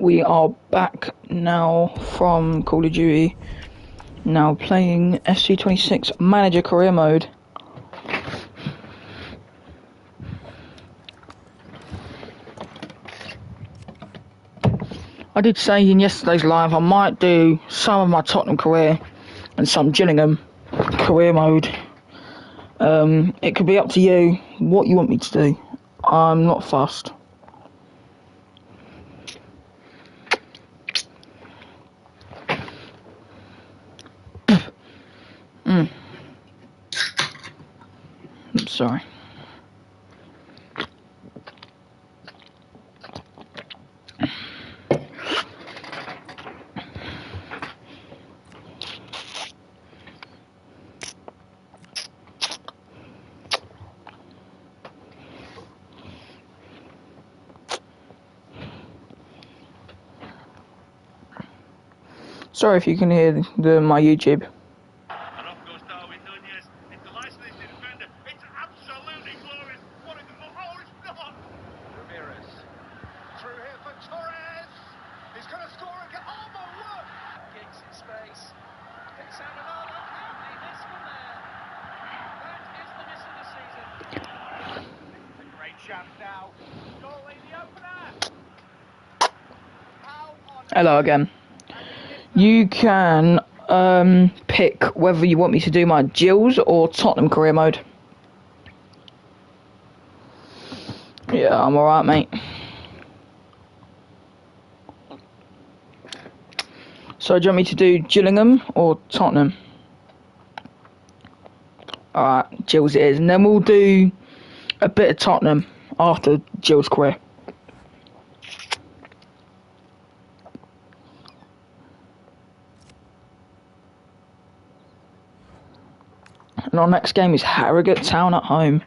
We are back now from Call of Duty, now playing Fc26 Manager Career Mode. I did say in yesterday's live I might do some of my Tottenham career and some Gillingham career mode. It could be up to you what you want me to do. I'm not fussed. I'm sorry. Sorry if you can hear my YouTube. Hello again. You can pick whether you want me to do my Gills or Tottenham career mode. Yeah, I'm alright, mate. So do you want me to do Gillingham or Tottenham? Alright, Gills it is. And then we'll do a bit of Tottenham after Gills career. And our next game is Harrogate Town at home.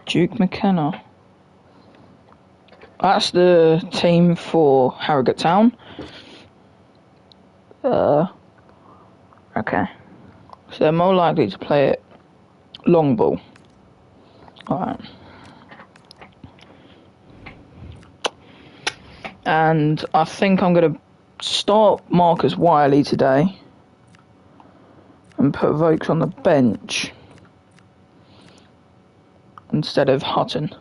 Duke McKenna. That's the team for Harrogate Town. Okay. So they're more likely to play it long ball. Alright. And I think I'm going to start Marcus Wiley today and put Vokes on the bench instead of Hutton.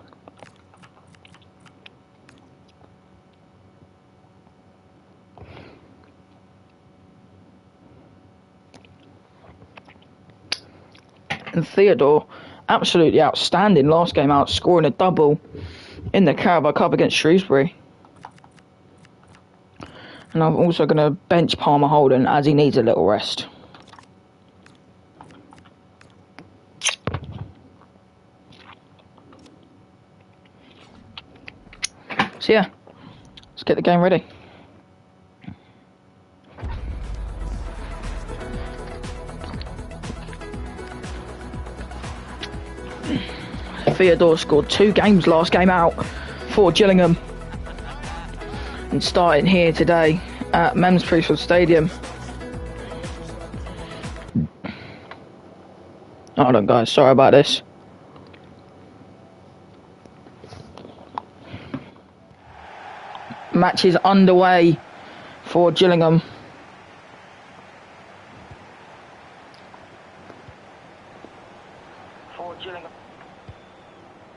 And Theodore, absolutely outstanding last game out, scoring a double in the Carabao Cup against Shrewsbury. And I'm also going to bench Palmer Holden as he needs a little rest. So yeah, let's get the game ready. Theodore scored 2 games last game out for Gillingham. And starting here today at Men's Priestfield Stadium. Hold on guys, sorry about this. Match is underway for Gillingham.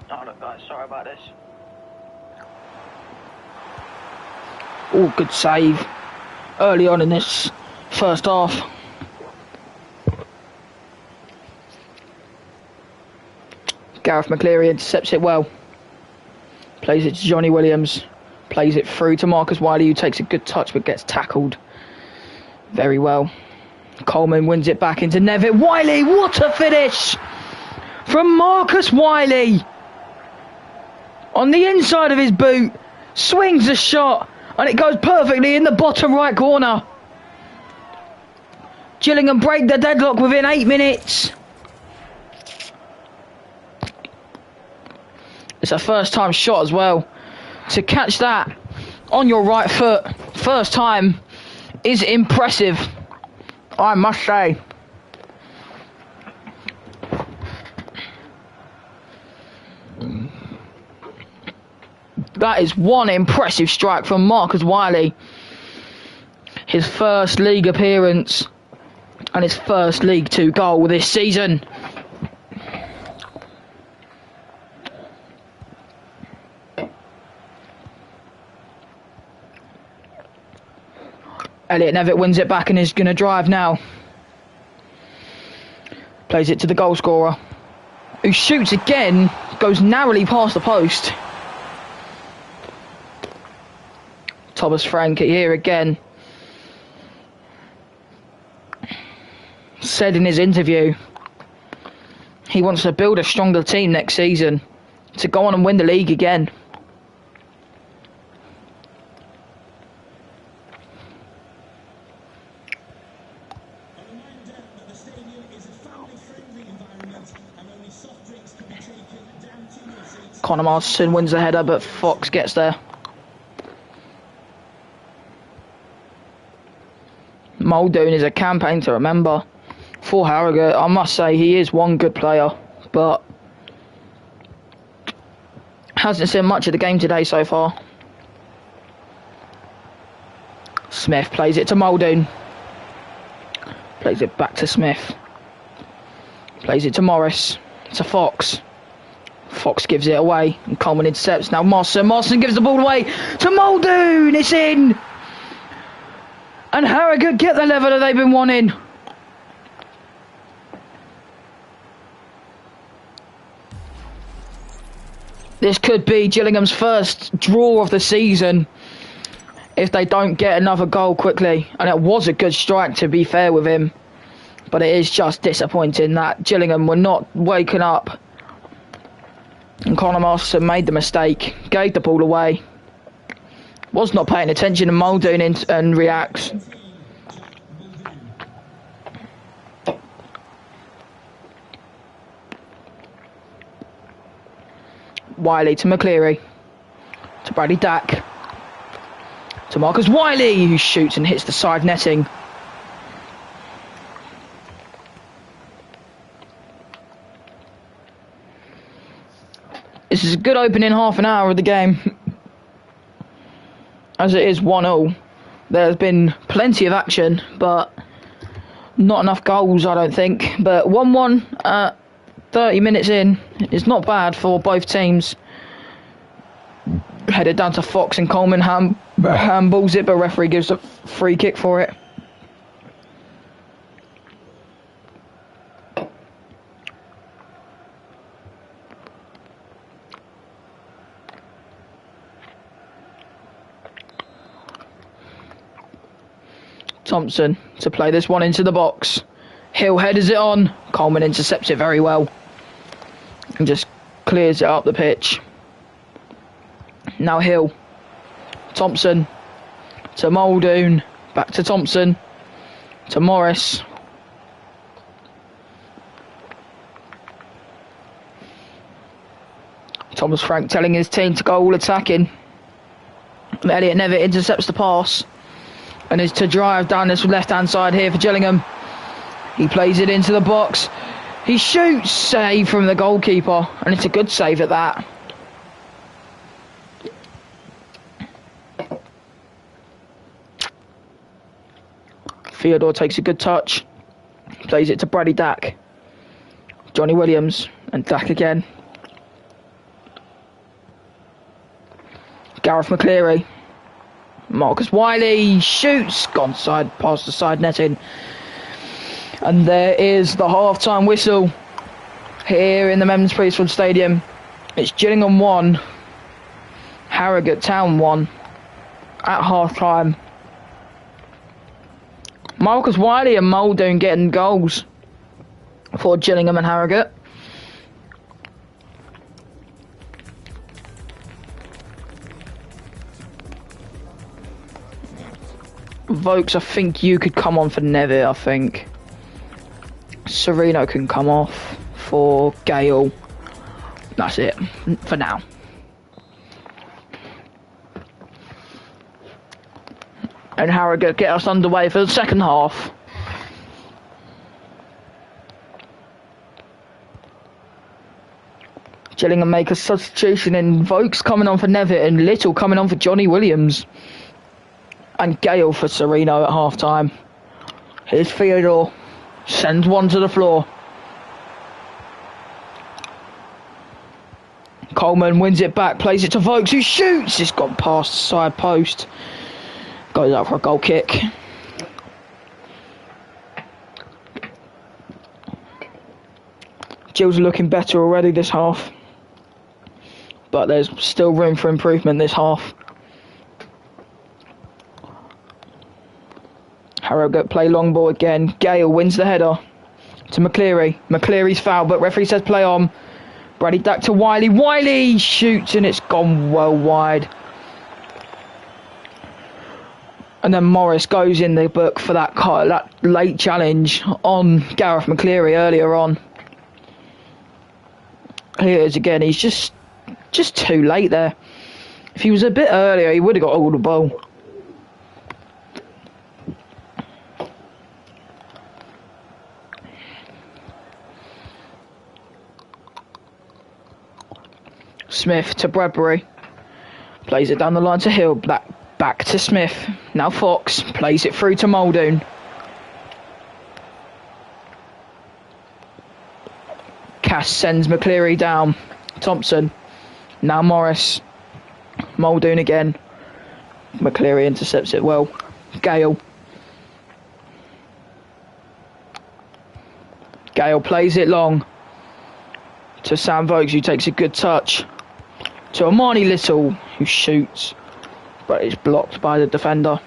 Hold on guys, sorry about this. Oh, good save early on in this first half. Gareth McCleary intercepts it well. Plays it to Johnny Williams. Plays it through to Marcus Wiley, who takes a good touch but gets tackled very well. Coleman wins it back into Nevitt. Wiley, what a finish from Marcus Wiley. On the inside of his boot, swings the shot. And it goes perfectly in the bottom right corner. Gillingham break the deadlock within 8 minutes. It's a first time shot as well. To catch that on your right foot, first time, is impressive, I must say. That is one impressive strike from Marcus Wiley. His first league appearance and his first League Two goal this season. Elliot Nevitt wins it back and is going to drive now. Plays it to the goal scorer, who shoots again, goes narrowly past the post. Thomas Franke here again. Said in his interview he wants to build a stronger team next season to go on and win the league again. Connor Masterson wins the header, but Fox gets there. Muldoon is a campaign to remember for Harrogate. I must say he is one good player, but hasn't seen much of the game today so far. Smith plays it to Muldoon. Plays it back to Smith. Plays it to Morris. To Fox. Fox gives it away and Coleman intercepts. Now Marston gives the ball away to Muldoon. It's in. And Harrogate get the level that they've been wanting. This could be Gillingham's first draw of the season if they don't get another goal quickly. And it was a good strike, to be fair with him. But it is just disappointing that Gillingham were not waking up. And Connor Masterson made the mistake, gave the ball away. Was not paying attention, and Muldoon and reacts. Wiley to McCleary. To Bradley Dack. To Marcus Wiley, who shoots and hits the side netting. This is a good opening half an hour of the game. As it is 1-0. There's been plenty of action, but not enough goals, I don't think. But 1-1 30 minutes in is not bad for both teams. Headed down to Fox, and Coleman handballs it, but referee gives a free kick for it. Thompson to play this one into the box. Hill headers it on. Coleman intercepts it very well and just clears it up the pitch. Now Hill. Thompson to Muldoon. Back to Thompson. To Morris. Thomas Frank telling his team to go all attacking. Elliot Nevitt intercepts the pass and is to drive down this left-hand side here for Gillingham. He plays it into the box. He shoots, save from the goalkeeper, and it's a good save at that. Theodore takes a good touch, plays it to Bradley Dack. Johnny Williams, and Dack again. Gareth McCleary. Marcus Wiley shoots, gone side past the side netting. And there is the half-time whistle here in the Men's Priestfield Stadium. It's Gillingham 1, Harrogate Town 1 at half-time. Marcus Wiley and Muldoon getting goals for Gillingham and Harrogate. Vokes, I think you could come on for Nevitt, I think. Sereno can come off for Gale. That's it for now. And Harrogate get us underway for the second half. Gillingham make a substitution in Vokes coming on for Nevitt and Little coming on for Johnny Williams. And Gale for Sereno at half-time. Here's Theodore. Sends one to the floor. Coleman wins it back, plays it to Vokes, who shoots. It's gone past the side post. Goes out for a goal kick. Gills are looking better already this half. But there's still room for improvement this half. Harrogate play long ball again. Gale wins the header to McCleary. McCleary's foul, but referee says play on. Brady Dack to Wiley. Wiley shoots and it's gone well wide. And then Morris goes in the book for that late challenge on Gareth McCleary earlier on. Here it is again. He's just too late there. If he was a bit earlier, he would have got all the ball. Smith to Bradbury. Plays it down the line to Hill. Back to Smith. Now Fox plays it through to Muldoon. Cass sends McCleary down. Thompson. Now Morris. Muldoon again. McCleary intercepts it well. Gale. Gale plays it long to Sam Vokes, who takes a good touch. To Amani Little, who shoots, but it's blocked by the defender.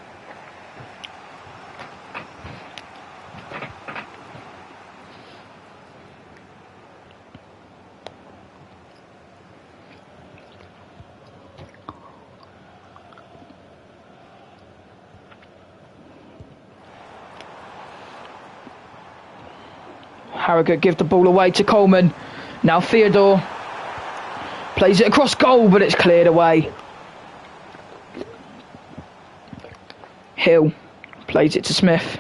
Harrogate give the ball away to Coleman. Now Theodore plays it across goal, but it's cleared away. Hill plays it to Smith.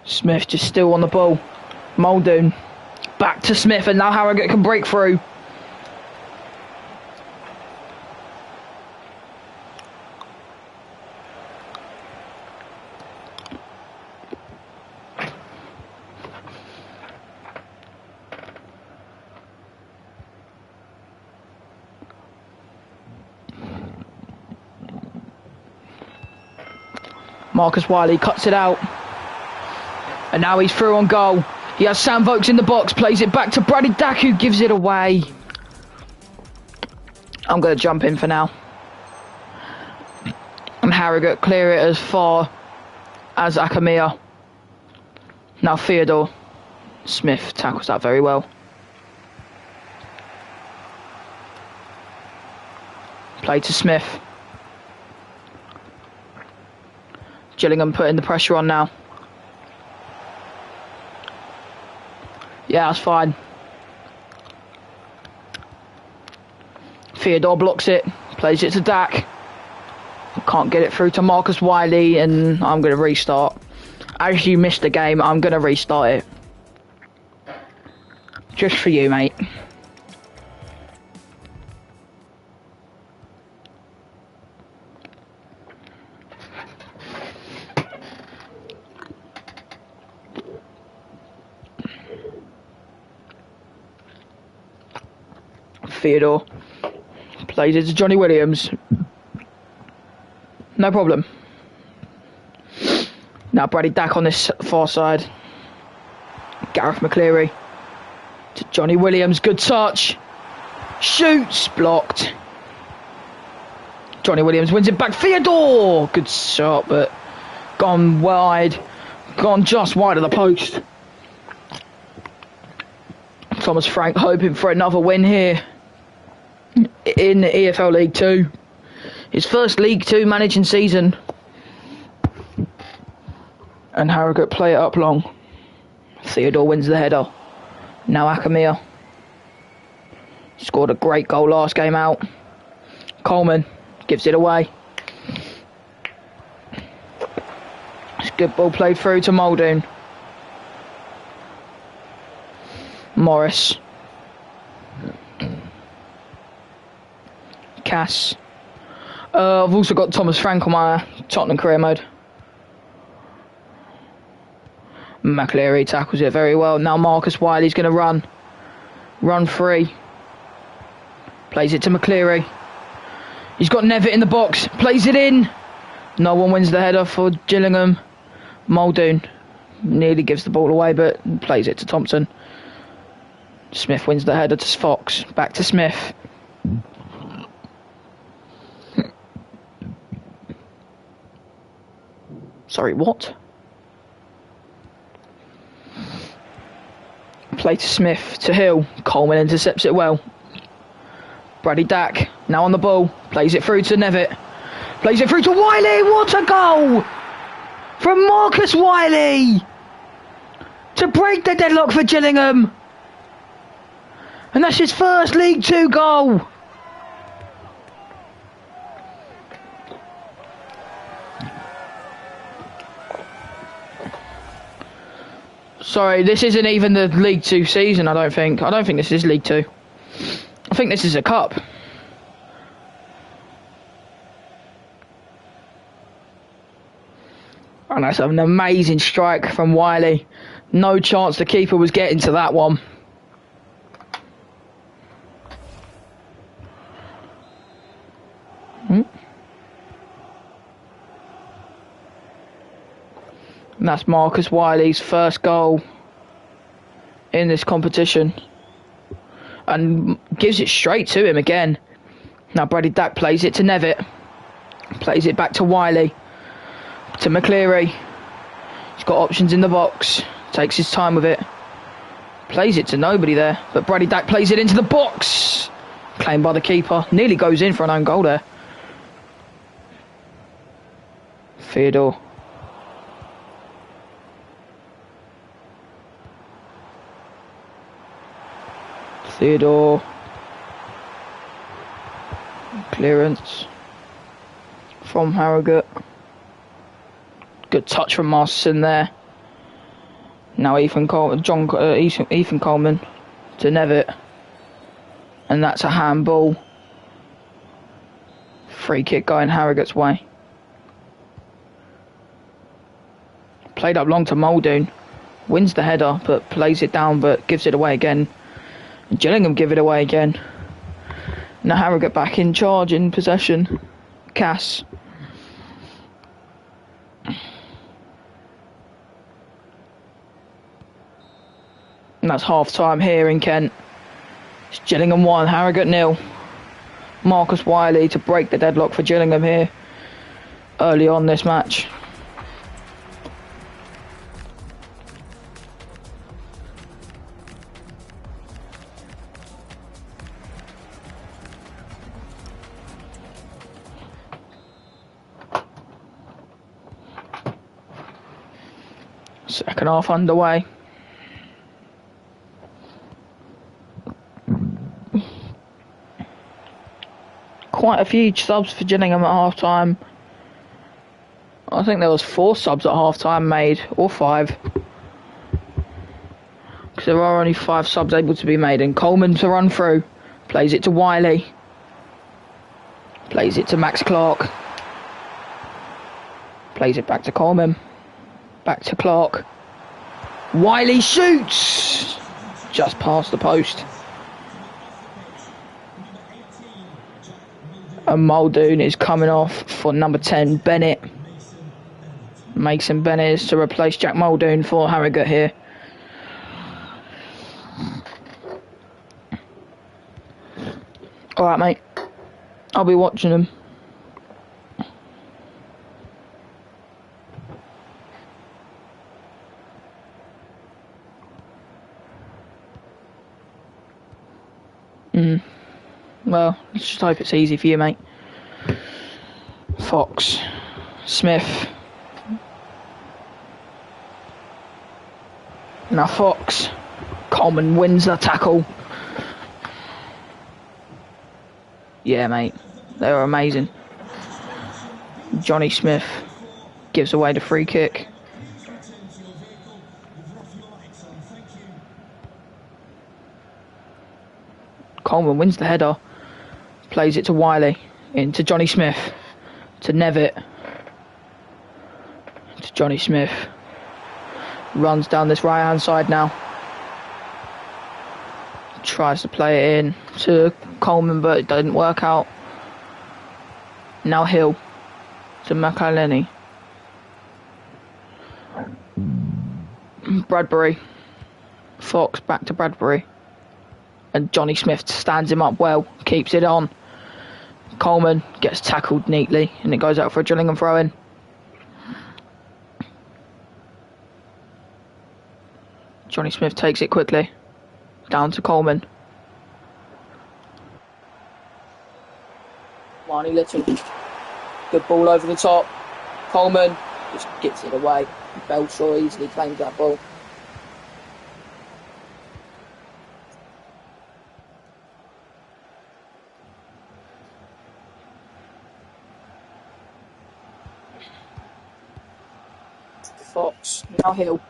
Smith just still on the ball. Muldoon back to Smith, and now Harrogate can break through. Marcus Wiley cuts it out. And now he's through on goal. He has Sam Vokes in the box. Plays it back to Brady Dack, who gives it away. I'm going to jump in for now. And Harrogate clear it as far as Akamia. Now Theodore. Smith tackles that very well. Play to Smith. Gillingham putting the pressure on now. Yeah, that's fine. Theodore blocks it. Plays it to Dack. Can't get it through to Marcus Wiley, and I'm going to restart. As you missed the game, I'm going to restart it. Just for you, mate. Theodore plays it to Johnny Williams. No problem. Now Brady Dack on this far side. Gareth McCleary to Johnny Williams. Good touch. Shoots. Blocked. Johnny Williams wins it back. Theodore. Good shot, but gone wide. Gone just wide of the post. Thomas Frank hoping for another win here in the EFL League 2. His first League 2 managing season. And Harrogate play it up long. Theodore wins the header. Now Akamia. Scored a great goal last game out. Coleman gives it away. It's good ball played through to Muldoon. Morris. Cass. I've also got Thomas Frank on my Tottenham career mode. McCleary tackles it very well. Now Marcus Wiley's going to run. Run free. Plays it to McCleary. He's got Nevitt in the box. Plays it in. No one wins the header for Gillingham. Muldoon nearly gives the ball away, but plays it to Thompson. Smith wins the header to Fox. Back to Smith. Sorry, what? Play to Smith, to Hill. Coleman intercepts it well. Brady Dack, now on the ball. Plays it through to Nevitt. Plays it through to Wiley. What a goal! From Marcus Wiley! To break the deadlock for Gillingham. And that's his first League Two goal. Sorry, this isn't even the League Two season, I don't think. I don't think this is League Two. I think this is a cup. And that's an amazing strike from Wiley. No chance the keeper was getting to that one. And that's Marcus Wiley's first goal in this competition. And gives it straight to him again. Now Brady Dack plays it to Nevitt. Plays it back to Wiley. To McCleary. He's got options in the box. Takes his time with it. Plays it to nobody there. But Brady Dack plays it into the box. Claimed by the keeper. Nearly goes in for an own goal there. Theodore. Clearance from Harrogate. Good touch from Masterson there. Now Ethan Coleman to Nevitt. And that's a handball. Free kick going Harrogate's way. Played up long to Muldoon. Wins the header, but plays it down, but gives it away again. Gillingham give it away again. Now Harrogate back in charge, in possession. Cass. And that's half time here in Kent. It's Gillingham 1, Harrogate 0. Marcus Wiley to break the deadlock for Gillingham here early on this match. Second half underway. Quite a few subs for Gillingham at half time. I think there was 4 subs at half time made, or 5. Because there are only 5 subs able to be made. And Coleman to run through. Plays it to Wiley. Plays it to Max Clark. Plays it back to Coleman. Back to Clark. Wiley shoots! Just past the post. And Muldoon is coming off for number 10, Bennett. Mason Bennett is to replace Jack Muldoon for Harrogate here. Alright, mate. I'll be watching them. Well, let's just hope it's easy for you, mate. Fox. Smith. Now Fox. Coleman wins the tackle. Yeah, mate. They were amazing. Johnny Smith gives away the free kick. Coleman wins the header. Plays it to Wiley. Into Johnny Smith. To Nevitt. To Johnny Smith. Runs down this right hand side now. Tries to play it in to Coleman, but it didn't work out. Now Hill to McAleny. Bradbury. Fox back to Bradbury. And Johnny Smith stands him up well. Keeps it on. Coleman gets tackled neatly. And it goes out for a Gillingham throw-in. Johnny Smith takes it quickly. Down to Coleman. Marnie Little. Good ball over the top. Coleman just gets it away. Belshaw easily claims that ball. Fox. Now Hill.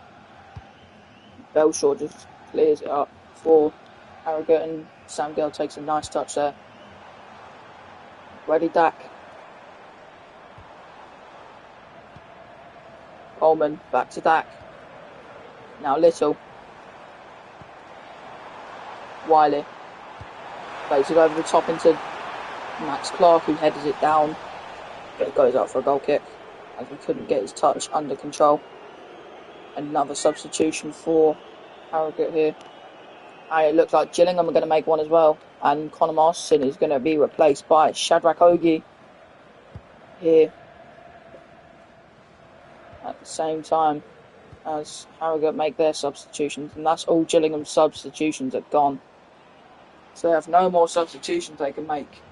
Belshaw just clears it up for Harrogate, and Sam Gill takes a nice touch there. Ready Dak. Coleman back to Dak. Now Little. Wiley. Plays it over the top into Max Clark, who headers it down. But it goes out for a goal kick, as he couldn't get his touch under control. Another substitution for Harrogate here. And it looks like Gillingham are going to make one as well. And Connor Masterson is going to be replaced by Shadrach Ogie here at the same time as Harrogate make their substitutions. And that's all Gillingham's substitutions are gone. So they have no more substitutions they can make.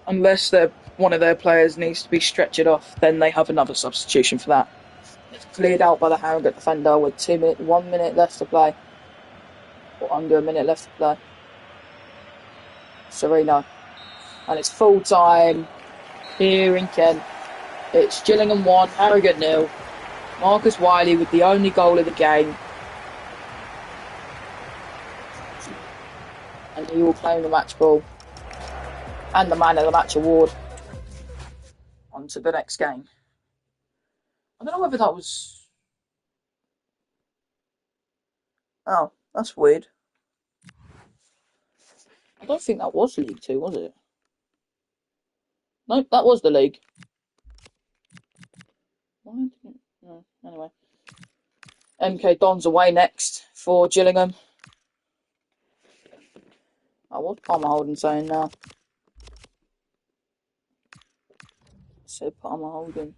Unless one of their players needs to be stretchered off, then they have another substitution for that. It's cleared out by the Harrogate defender with 1 minute left to play. Or under a minute left to play. Sereno. And it's full time here in Kent. It's Gillingham 1, Harrogate 0. Marcus Wiley with the only goal of the game. And he will claim the match ball. And the man of the match award. On to the next game. I don't know whether that was... Oh, that's weird. I don't think that was League 2, was it? Nope, that was the league. Why didn't it? No, anyway. MK Dons away next for Gillingham. Oh, what's Palmer Holden saying now? Said Palmer Holden.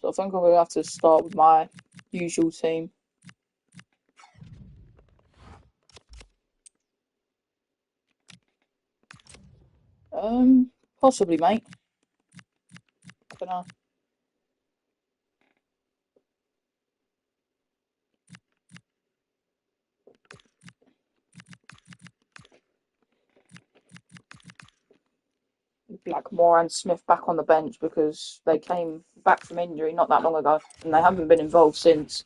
So I think I'm going to have to start with my usual team. Possibly, mate. I don't know. Blackmore and Smith back on the bench because they came back from injury not that long ago and they haven't been involved since.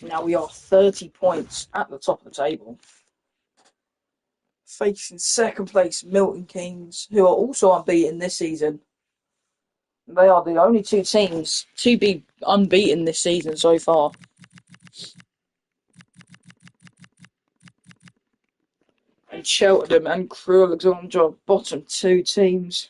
Now we are 30 points at the top of the table, facing second place Milton Keynes, who are also unbeaten this season. They are the only two teams to be unbeaten this season so far. And Cheltenham and Crewe Alexandra are bottom two teams.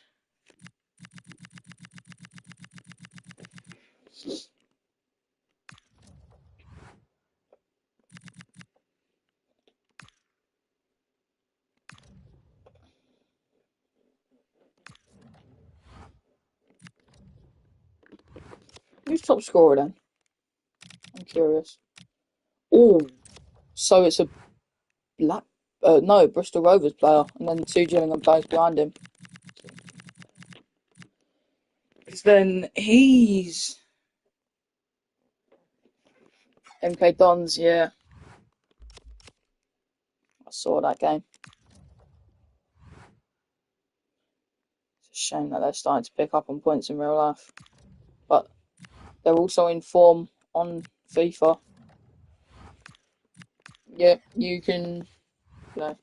Who's top scorer then? I'm curious. Oh, so it's a Bristol Rovers player, and then 2 Gillingham players behind him. Because then he's MK Dons, yeah. I saw that game. It's a shame that they're starting to pick up on points in real life. But they're also in form on FIFA. Yeah, you can, you know.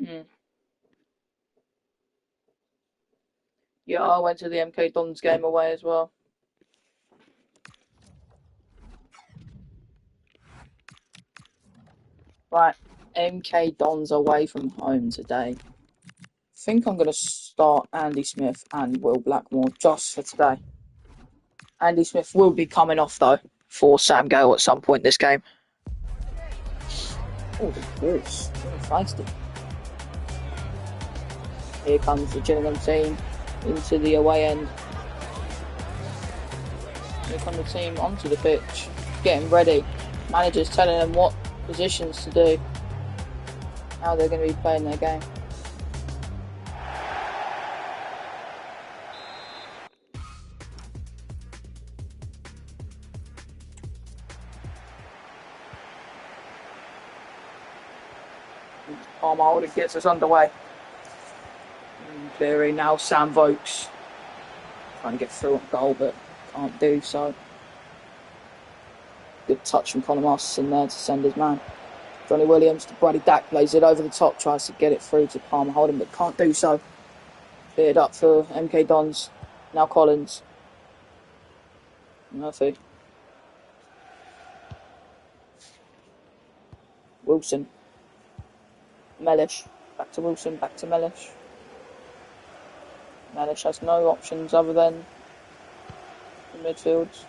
Mm. Yeah, I went to the MK Dons game away as well. Right, MK Dons away from home today. I think I'm going to start Andy Smith and Will Blackmore just for today. Andy Smith will be coming off, though, for Sam Gale at some point this game. Oh, the Wolves. Feisty. Here comes the Gillingham team into the away end. Here come the team onto the pitch, getting ready. Managers telling them what positions to do, how they're going to be playing their game. Palmer Holden gets us underway. Cleary, now Sam Vokes. Trying to get through on goal, but can't do so. Good touch from Conor Masterson there to send his man. Johnny Williams to Brady Dack, plays it over the top, tries to get it through to Palmer Holden, but can't do so. Cleared up for MK Dons. Now Collins. Murphy. Wilson. Mellish. Back to Wilson, back to Mellish. Mellish has no options other than the midfields.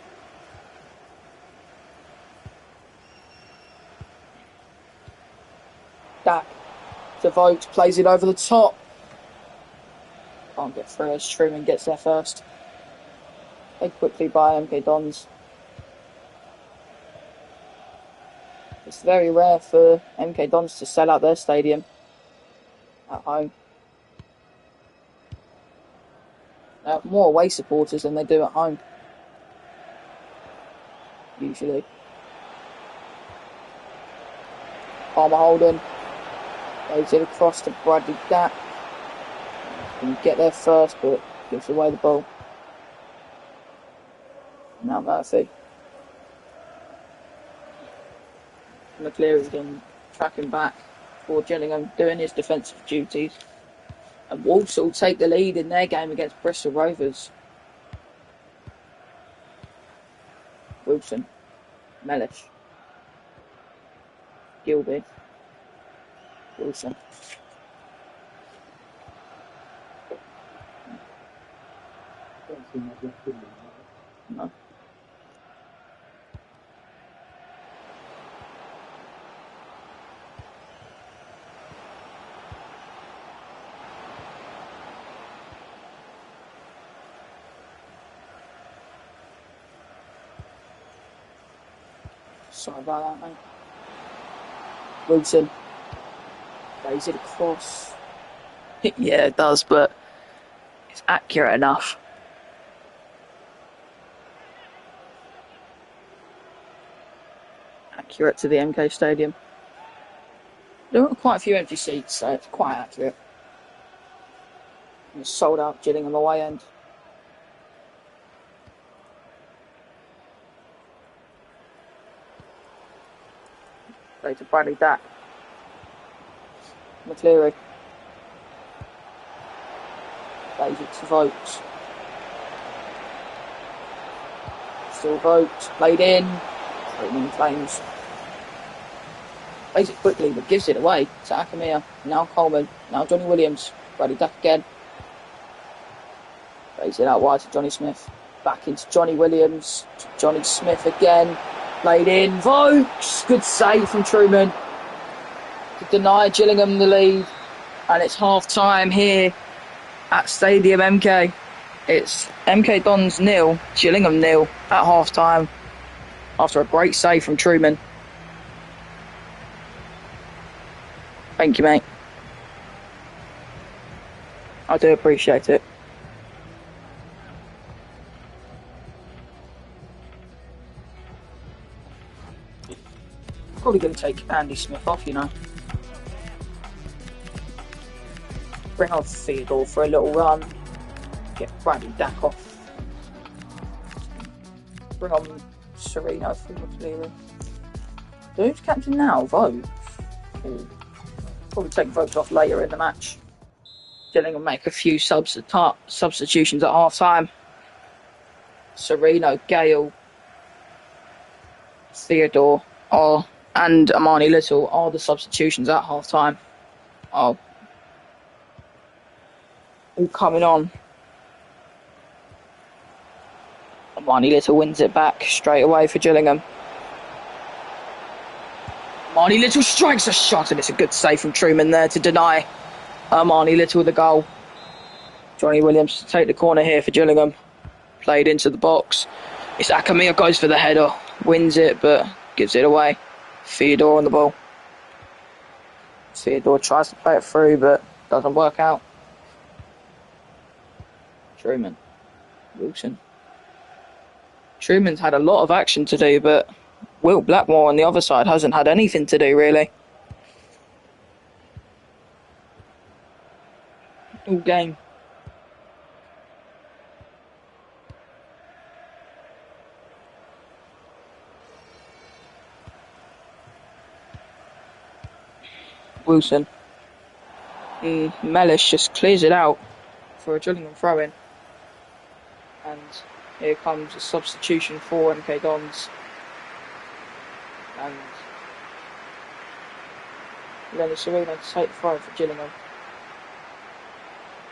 Dack to Vogt, plays it over the top. Can't get through as Truman gets there first. Played quickly by MK Dons. It's very rare for MK Dons to sell out their stadium at home. They have more away supporters than they do at home, usually. Palmer Holden plays it across to Bradley Dack. Can get there first, but gives away the ball. Now Murphy. McCleary's been tracking back for Gillingham, doing his defensive duties. And Walsall take the lead in their game against Bristol Rovers. Wilson. Mellish. Gilby. Wilson. No. Sorry about that, mate. Wilson. Plays it across. Yeah, it does, but it's accurate enough. Accurate to the MK Stadium. There are quite a few empty seats, so it's quite accurate. And it's sold out Gillingham away end. Play to Bradley Dack. McCleary. Plays it to Vokes. Still Vokes. Played in. Truman Flames. Plays it quickly, but gives it away to Akamia. Now Coleman. Now Johnny Williams. Bradley Dack again. Plays it out wide to Johnny Smith. Back into Johnny Williams. To Johnny Smith again. Played in. Vokes. Good save from Truman to deny Gillingham the lead. And it's half time here at Stadium MK. It's MK Dons 0, Gillingham 0 at half time after a great save from Truman. Thank you, mate. I do appreciate it. Probably going to take Andy Smith off, you know. Bring on Theodore for a little run. Get Bradley Dack off. Bring on Sereno for McLeary. Who's captain now? Vogue. Probably take Vogue off later in the match. Gillingham make a few substitutions at half time. Sereno, Gale, Theodore and Amani Little are the substitutions at half time. All coming on. Amani Little wins it back straight away for Gillingham. Amani Little strikes a shot, and it's a good save from Truman there to deny Amani Little the goal. Johnny Williams to take the corner here for Gillingham. Played into the box. It's Akamia goes for the header. Wins it, but gives it away. Theodore on the ball. Theodore tries to play it through, but doesn't work out. Truman. Wilson. Truman's had a lot of action to do, but Will Blackmore on the other side hasn't had anything to do, really. All game. Wilson. Mellish just clears it out for a Gillingham throw-in. And here comes a substitution for MK Dons. And Lenny Sereno to take the throw for Gillingham.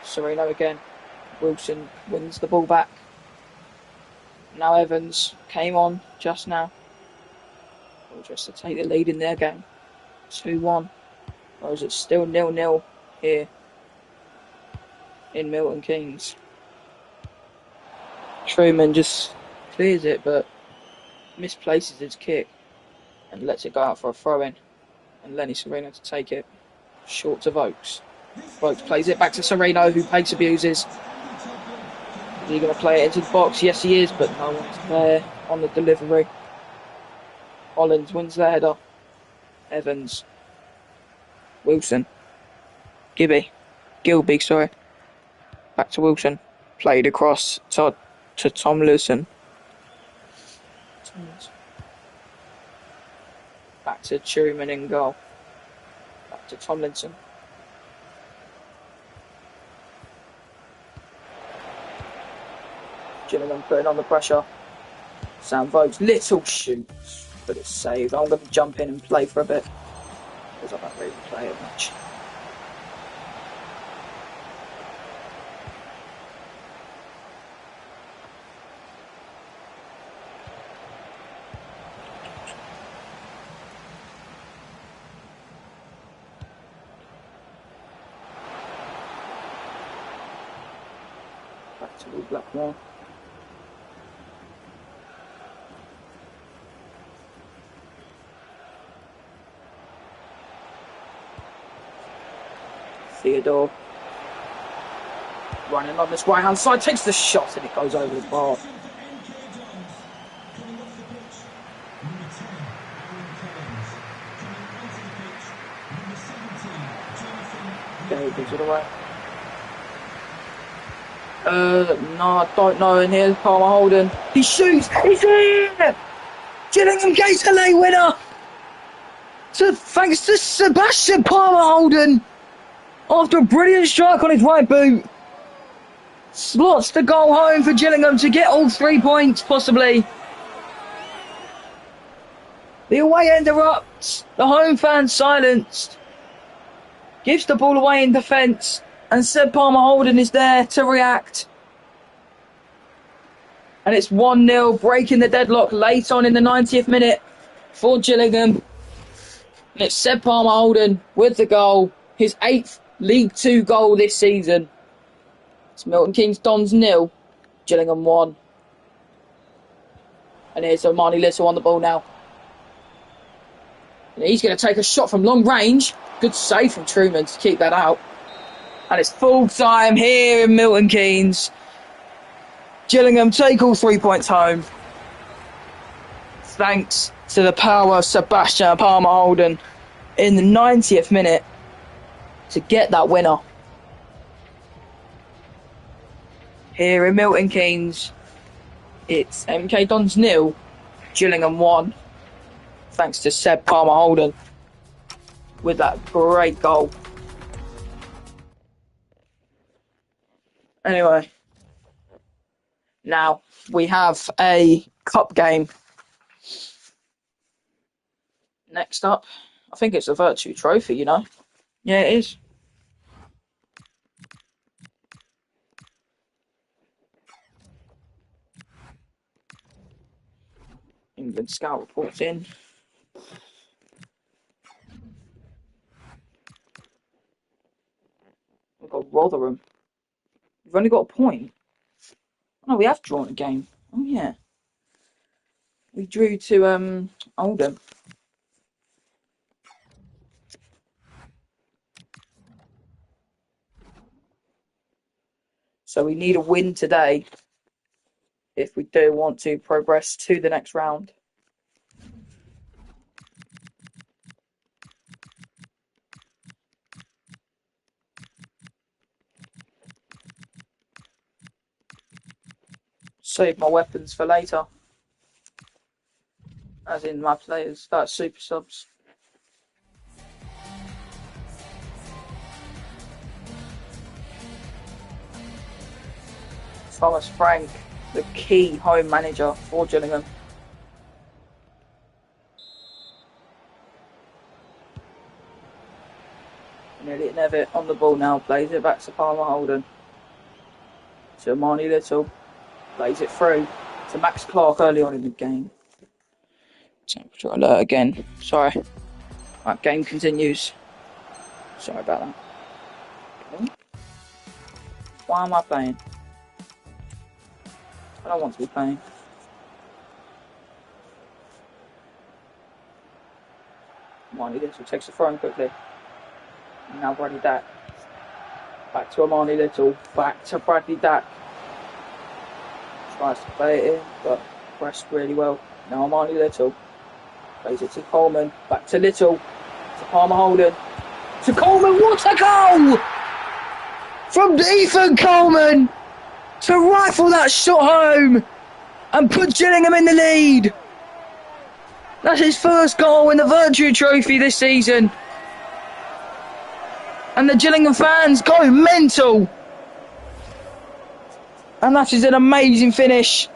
Sereno again. Wilson wins the ball back. Now Evans came on just now. Just to take the lead in their game. 2-1. Or is it still 0-0 here in Milton Keynes? Truman just clears it, but misplaces his kick and lets it go out for a throw-in. And Lenny Sereno to take it. Short to Vokes. Vokes plays it back to Sereno, who pace abuses. Is he going to play it into the box? Yes, he is, but no one's there on the delivery. Hollins wins the header. Evans. Wilson. Gilby, sorry. Back to Wilson. Played across to Tomlinson. Back to Truman in goal. Back to Tomlinson. Gillingham putting on the pressure. Sam Vokes, little shoots, but it's saved. I'm going to jump in and play for a bit, because I don't really play it much. Back to Will Blackmore. Theodore running on this right hand side, takes the shot and it goes over the bar. Okay, gives it away. No, I don't know. And here's Palmer Holden. He shoots. He's in. Gillingham gets a late winner. Thanks to Sebastian Palmer Holden. After a brilliant strike on his right boot, slots the goal home for Gillingham to get all 3 points, possibly. The away end erupts, the home fans silenced, gives the ball away in defence, and Seb Palmer Holden is there to react. And it's 1-0, breaking the deadlock late on in the 90th minute for Gillingham. And it's Seb Palmer Holden with the goal, his 8th League 2 goal this season. It's Milton Keynes Dons 0, Gillingham 1. And here's Armani Little on the ball now. And he's going to take a shot from long range. Good save from Truman to keep that out. And it's full time here in Milton Keynes. Gillingham take all 3 points home. Thanks to the power of Sebastian Palmer Holden in the 90th minute to get that winner. Here in Milton Keynes, it's MK Dons 0, Gillingham 1. Thanks to Seb Palmer Holden with that great goal. Anyway, now we have a cup game. Next up, I think it's a Virtue Trophy, you know? Yeah, it is. England scout reports in. We've got Rotherham. We've only got a point. Oh, we have drawn a game. Oh, yeah. We drew to Oldham. So we need a win today if we do want to progress to the next round. Save my weapons for later. As in my players, that's super subs. Thomas Frank, the key home manager for Gillingham. Elliot Nevitt on the ball now, plays it back to Palmer Holden. To Armani Little, plays it through to Max Clark early on in the game. Temperature alert again, sorry. Right, game continues. Sorry about that. Okay. Why am I playing? I don't want to be playing. Armani Little takes the throw in quickly. And now Bradley Dack. Back to Armani Little. Back to Bradley Dack. Tries to play it in, but pressed really well. Now Armani Little. Plays it to Coleman. Back to Little. To Palmer Holden. To Coleman. What a goal! From Ethan Coleman! To rifle that shot home and put Gillingham in the lead. That's his first goal in the Virtue Trophy this season. And the Gillingham fans go mental. And that is an amazing finish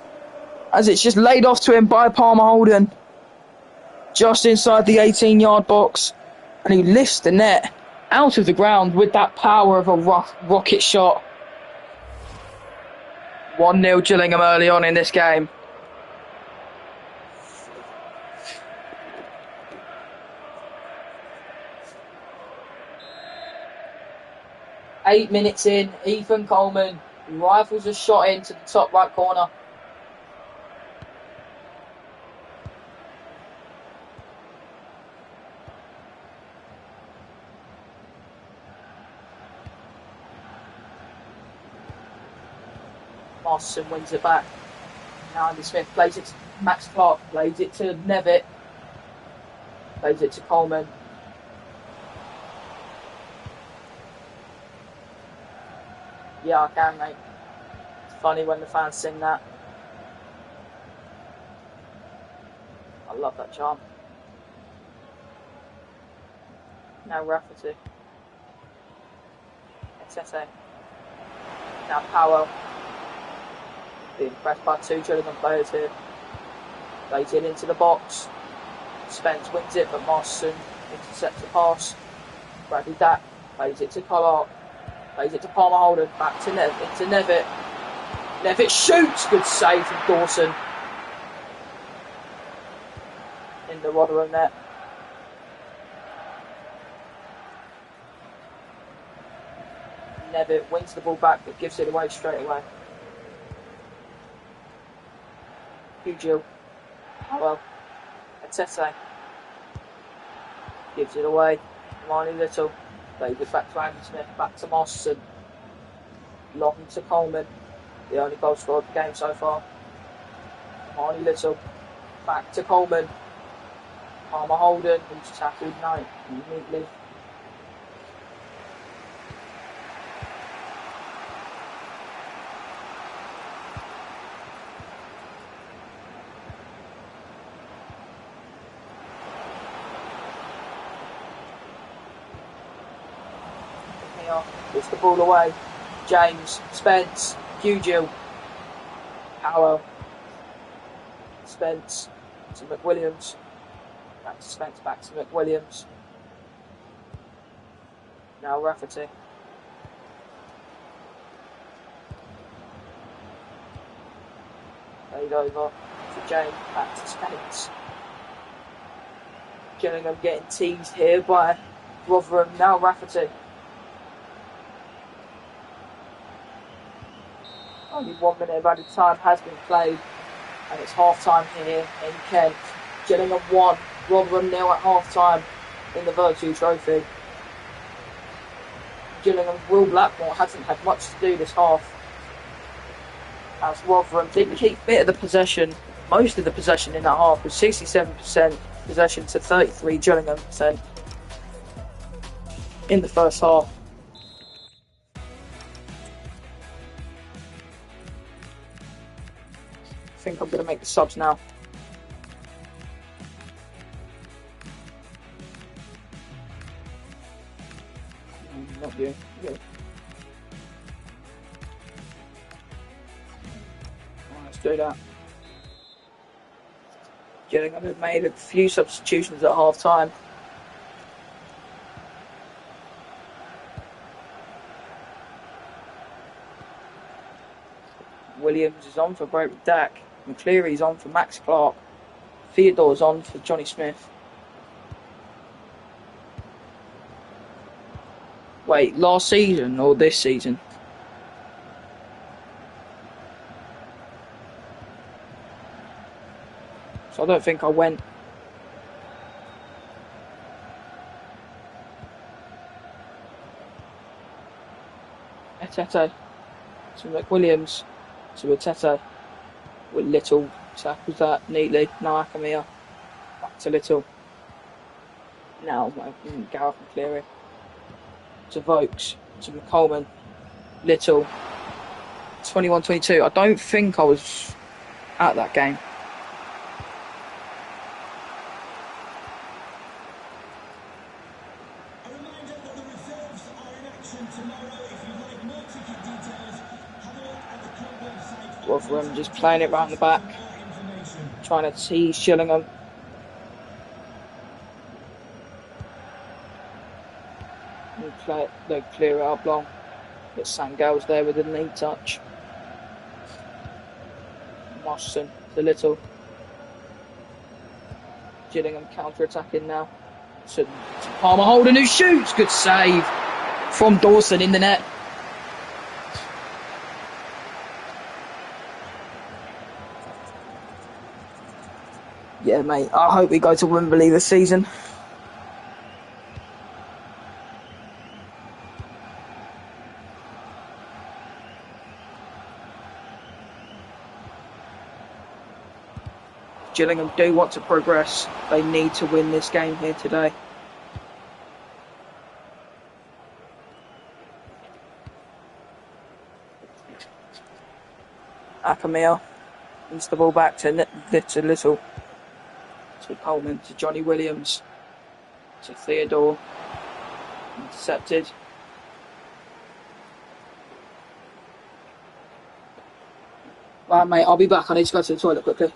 as it's just laid off to him by Palmer Holden. Just inside the 18-yard box. And he lifts the net out of the ground with that power of a rocket shot. 1-0 Gillingham early on in this game. Eight minutes in, Ethan Coleman rifles a shot into the top right corner. Masterson wins it back. Now Andy Smith plays it to Max Clark, plays it to Nevitt, plays it to Coleman. Yeah, I can, mate. It's funny when the fans sing that. I love that chant. Now Rafferty. XSA. Now Powell. Being pressed by two Gillingham players here. Plays it into the box. Spence wins it, but Masterson intercepts the pass. Bradley Dack plays it to Collard. Plays it to Palmer Holden. Back to into Nevitt. Nevitt shoots. Good save from Dawson. In the Rotherham net. Nevitt wins the ball back but gives it away straight away. Hugil. Well, Atete. Gives it away. Marnie Little. Plays it back to Andy Smith. Back to Masterson. Long to Coleman. The only goal scored of the game so far. Marnie Little. Back to Coleman. Palmer Holden, who's tackled neatly. Gets the ball away. James, Spence, Hugil, Powell, Spence to McWilliams. Back to Spence, back to McWilliams. Now Rafferty. Played over to James, back to Spence. Gillingham getting teased here by Rotherham. Now Rafferty. Only 1 minute of added time has been played, and it's half time here in Kent. Gillingham 1, Rotherham 0 at half time in the Virtue Trophy. Gillingham's Will Blackmore hasn't had much to do this half, as Rotherham did keep a bit of the possession, most of the possession in that half, with 67% possession to 33 Gillingham percent in the first half. I think I'm going to make the subs now. Not you. Let's do that. Gillingham have made a few substitutions at half time. Williams is on for Brayton Dack. McCleary's on for Max Clark. Theodore's on for Johnny Smith. Wait, last season or this season? So I don't think I went. Atete to McWilliams to Atete. With Little tackles that neatly. Now Akamia. Back to Little. Now Gareth McCleary. To Vokes. To McColeman. Little. 21-22. I don't think I was at that game. Rotherham just playing it round the back, trying to tease Gillingham. They clear it up long, but Sangal's there with a knee touch. Masterson to Little. Gillingham counter-attacking now. To Palmer Holden, who shoots. Good save from Dawson in the net. Yeah, mate, I hope we go to Wembley this season. Gillingham do want to progress. They need to win this game here today. Akamia wins the ball back to Little. To Coleman, to Johnny Williams, to Theodore, intercepted. Right, mate, I'll be back. I need to go to the toilet quickly.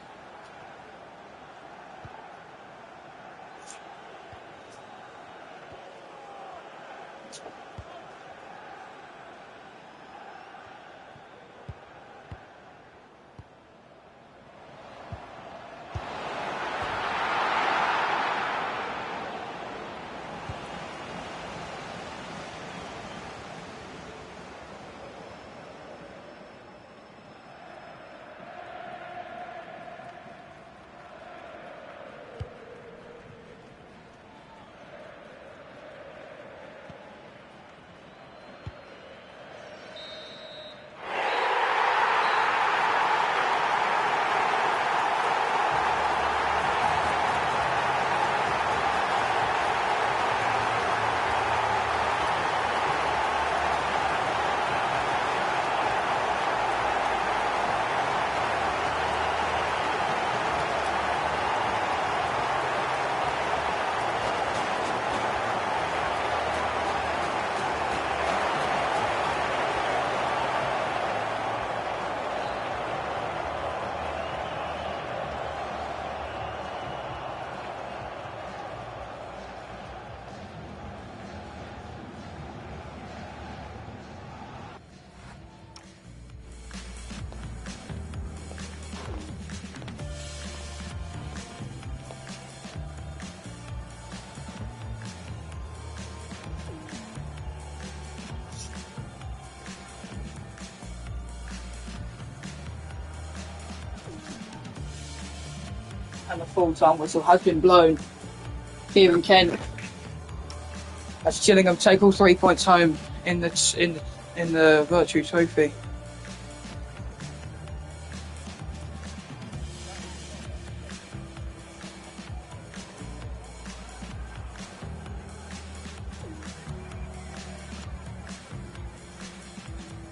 And the full-time whistle has been blown here in Kent. As Gillingham take all 3 points home in the Virtue Trophy.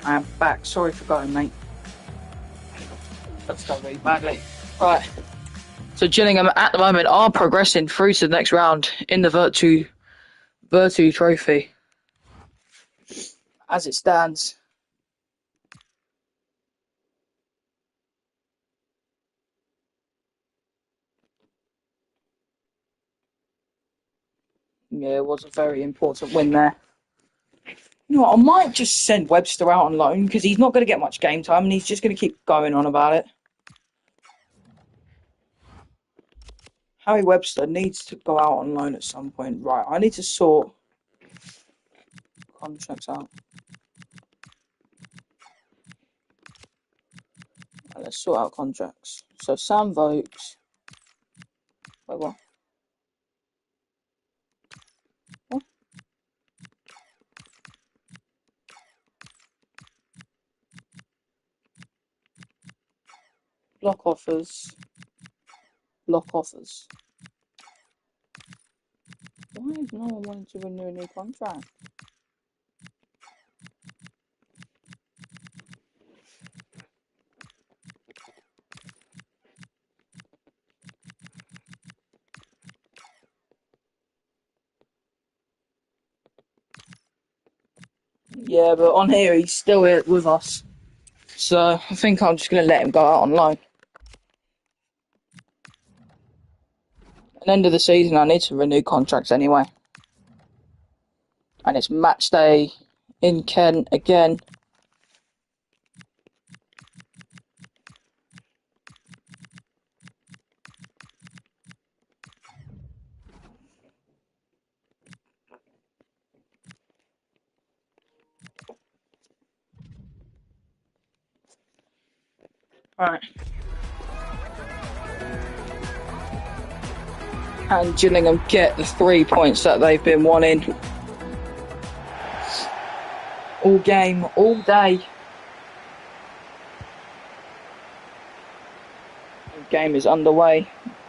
I am back. Sorry for going, mate. That's done really badly. Right. So Gillingham at the moment are progressing through to the next round in the Virtue Trophy. As it stands. Yeah, it was a very important win there. You know what, I might just send Webster out on loan because he's not going to get much game time and he's just going to keep going on about it. Harry Webster needs to go out on loan at some point. Right, I need to sort contracts out. Right, let's sort out contracts. So Sam Vokes. Wait, what? What? Block offers. Block offers. Why is no one wanting to renew a new contract? Yeah, but on here he's still here with us. So I think I'm just going to let him go out on loan. At the end of the season, I need to renew contracts anyway. And it's match day in Kent again. Right. And Gillingham get the 3 points that they've been wanting. All game, all day. The game is underway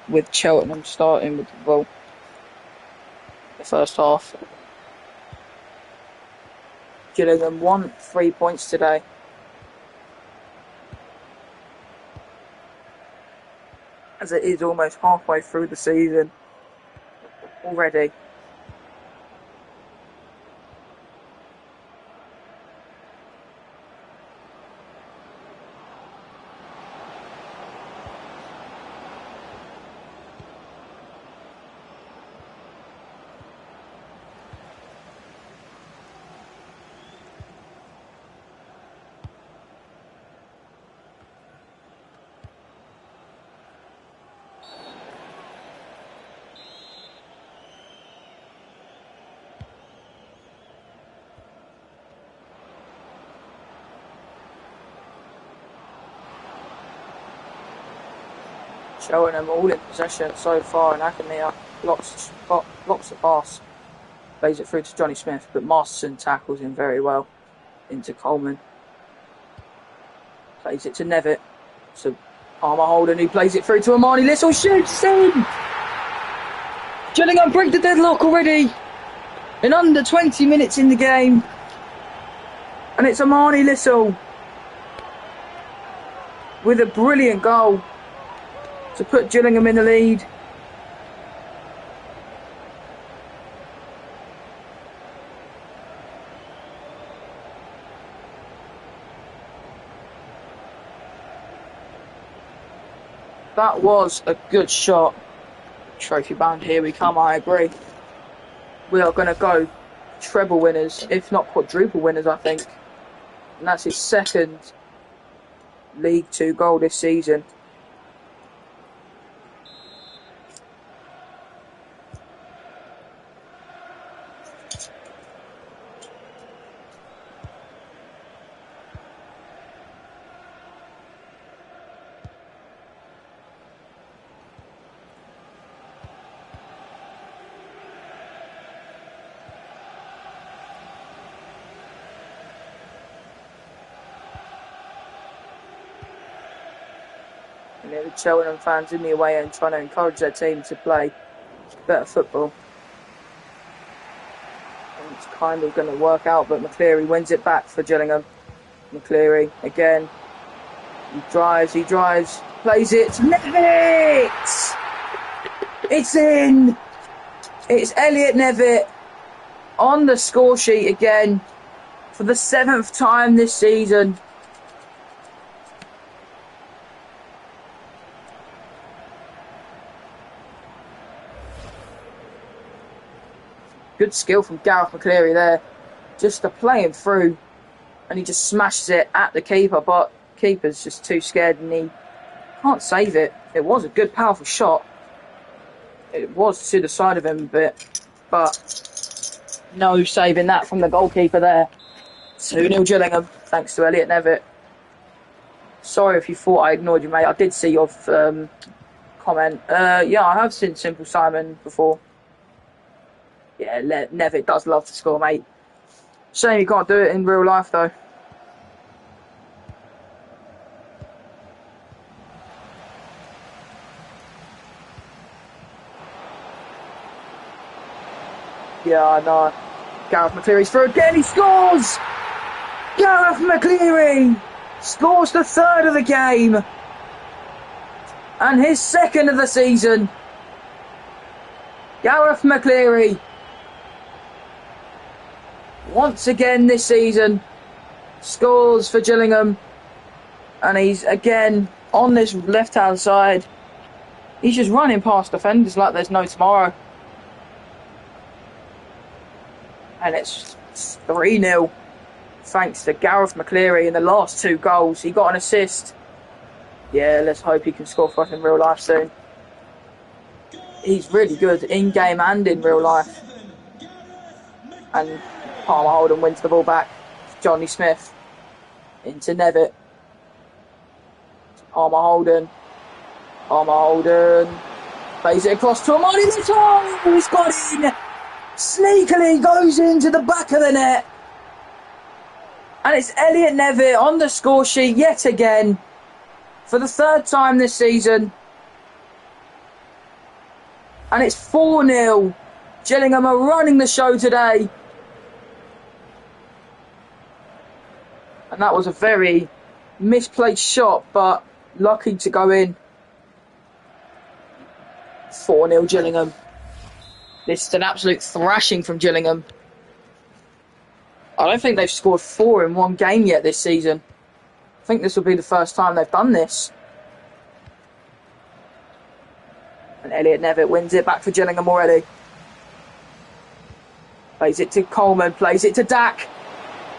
with Cheltenham starting with the ball. The first half. Gillingham won 3 points today. As it is almost halfway through the season already. Cheltenham all in possession so far, and Akanea blocks the pass. Plays it through to Johnny Smith, but Masterson tackles him very well into Coleman. Plays it to Nevitt. So Palmer Holden, who plays it through to Amani Lissel, shoots in! Gillingham break the deadlock already! In under 20 minutes in the game. And it's Amani Lissel with a brilliant goal to put Gillingham in the lead. That was a good shot. Trophy bound, here we come, I agree. We are going to go treble winners, if not quadruple winners, I think. And that's his second League 2 goal this season. You know, the Cheltenham fans in the away end trying to encourage their team to play better football. And it's kind of going to work out, but McCleary wins it back for Gillingham. McCleary again. He drives, plays it to Nevitt! It's in! It's Elliot Nevitt on the score sheet again for the 7th time this season. Good skill from Gareth McCleary there. Just to play him through, and he just smashes it at the keeper, but keeper's just too scared and he can't save it. It was a good, powerful shot. It was to the side of him a bit, but no saving that from the goalkeeper there. 2-0 Gillingham, thanks to Elliot Nevitt. Sorry if you thought I ignored you, mate. I did see your comment. Yeah, I have seen Simple Simon before. Yeah, Nevitt does love to score, mate. Shame you can't do it in real life, though. Yeah, I know. Gareth McCleary's through again. He scores! Gareth McCleary scores the 3rd of the game. And his 2nd of the season. Gareth McCleary, once again this season, scores for Gillingham. And he's again on this left-hand side. He's just running past defenders like there's no tomorrow. And it's 3-0 thanks to Gareth McCleary in the last 2 goals. He got an assist. Yeah, let's hope he can score for us in real life soon. He's really good in-game and in real life. And Palmer Holden wins the ball back. Johnny Smith into Nevitt. Palmer Holden. Plays it across to Amani Little. He's got in. Sneakily goes into the back of the net. And it's Elliot Nevitt on the score sheet yet again for the 3rd time this season. And it's 4-0. Gillingham are running the show today. And that was a very misplaced shot, but lucky to go in. 4-0 Gillingham. This is an absolute thrashing from Gillingham. I don't think they've scored 4 in one game yet this season. I think this will be the first time they've done this. And Elliot Nevitt wins it back for Gillingham already. Plays it to Coleman, plays it to Dak.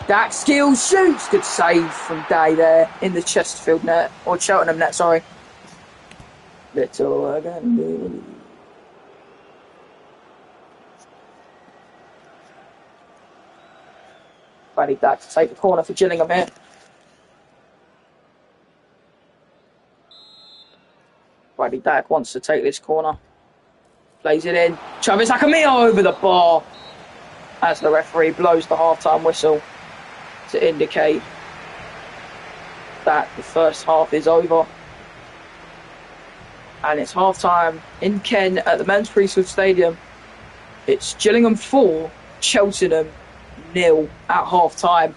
Dak skills, shoots. Good save from Day there in the Chesterfield net, or Cheltenham net, sorry. Little again. Paddy Dak to take the corner for Gillingham here. Paddy Dak wants to take this corner. Plays it in. Travis Akamio over the bar as the referee blows the half-time whistle to indicate that the first half is over. And it's half-time in Ken at the Men's Priesthood Stadium. It's Gillingham 4, Cheltenham 0 at half-time.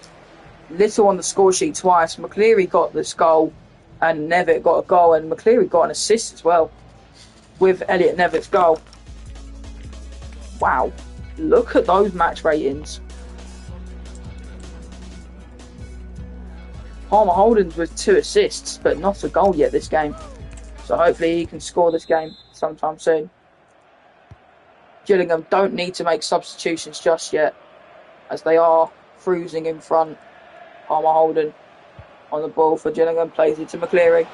Little on the score sheet twice. McCleary got this goal and Nevitt got a goal, and McCleary got an assist as well with Elliot Nevitt's goal. Wow, look at those match ratings. Palmer Holden's with 2 assists, but not a goal yet this game. So hopefully he can score this game sometime soon. Gillingham don't need to make substitutions just yet, as they are cruising in front. Palmer Holden on the ball for Gillingham, plays it to McCleary.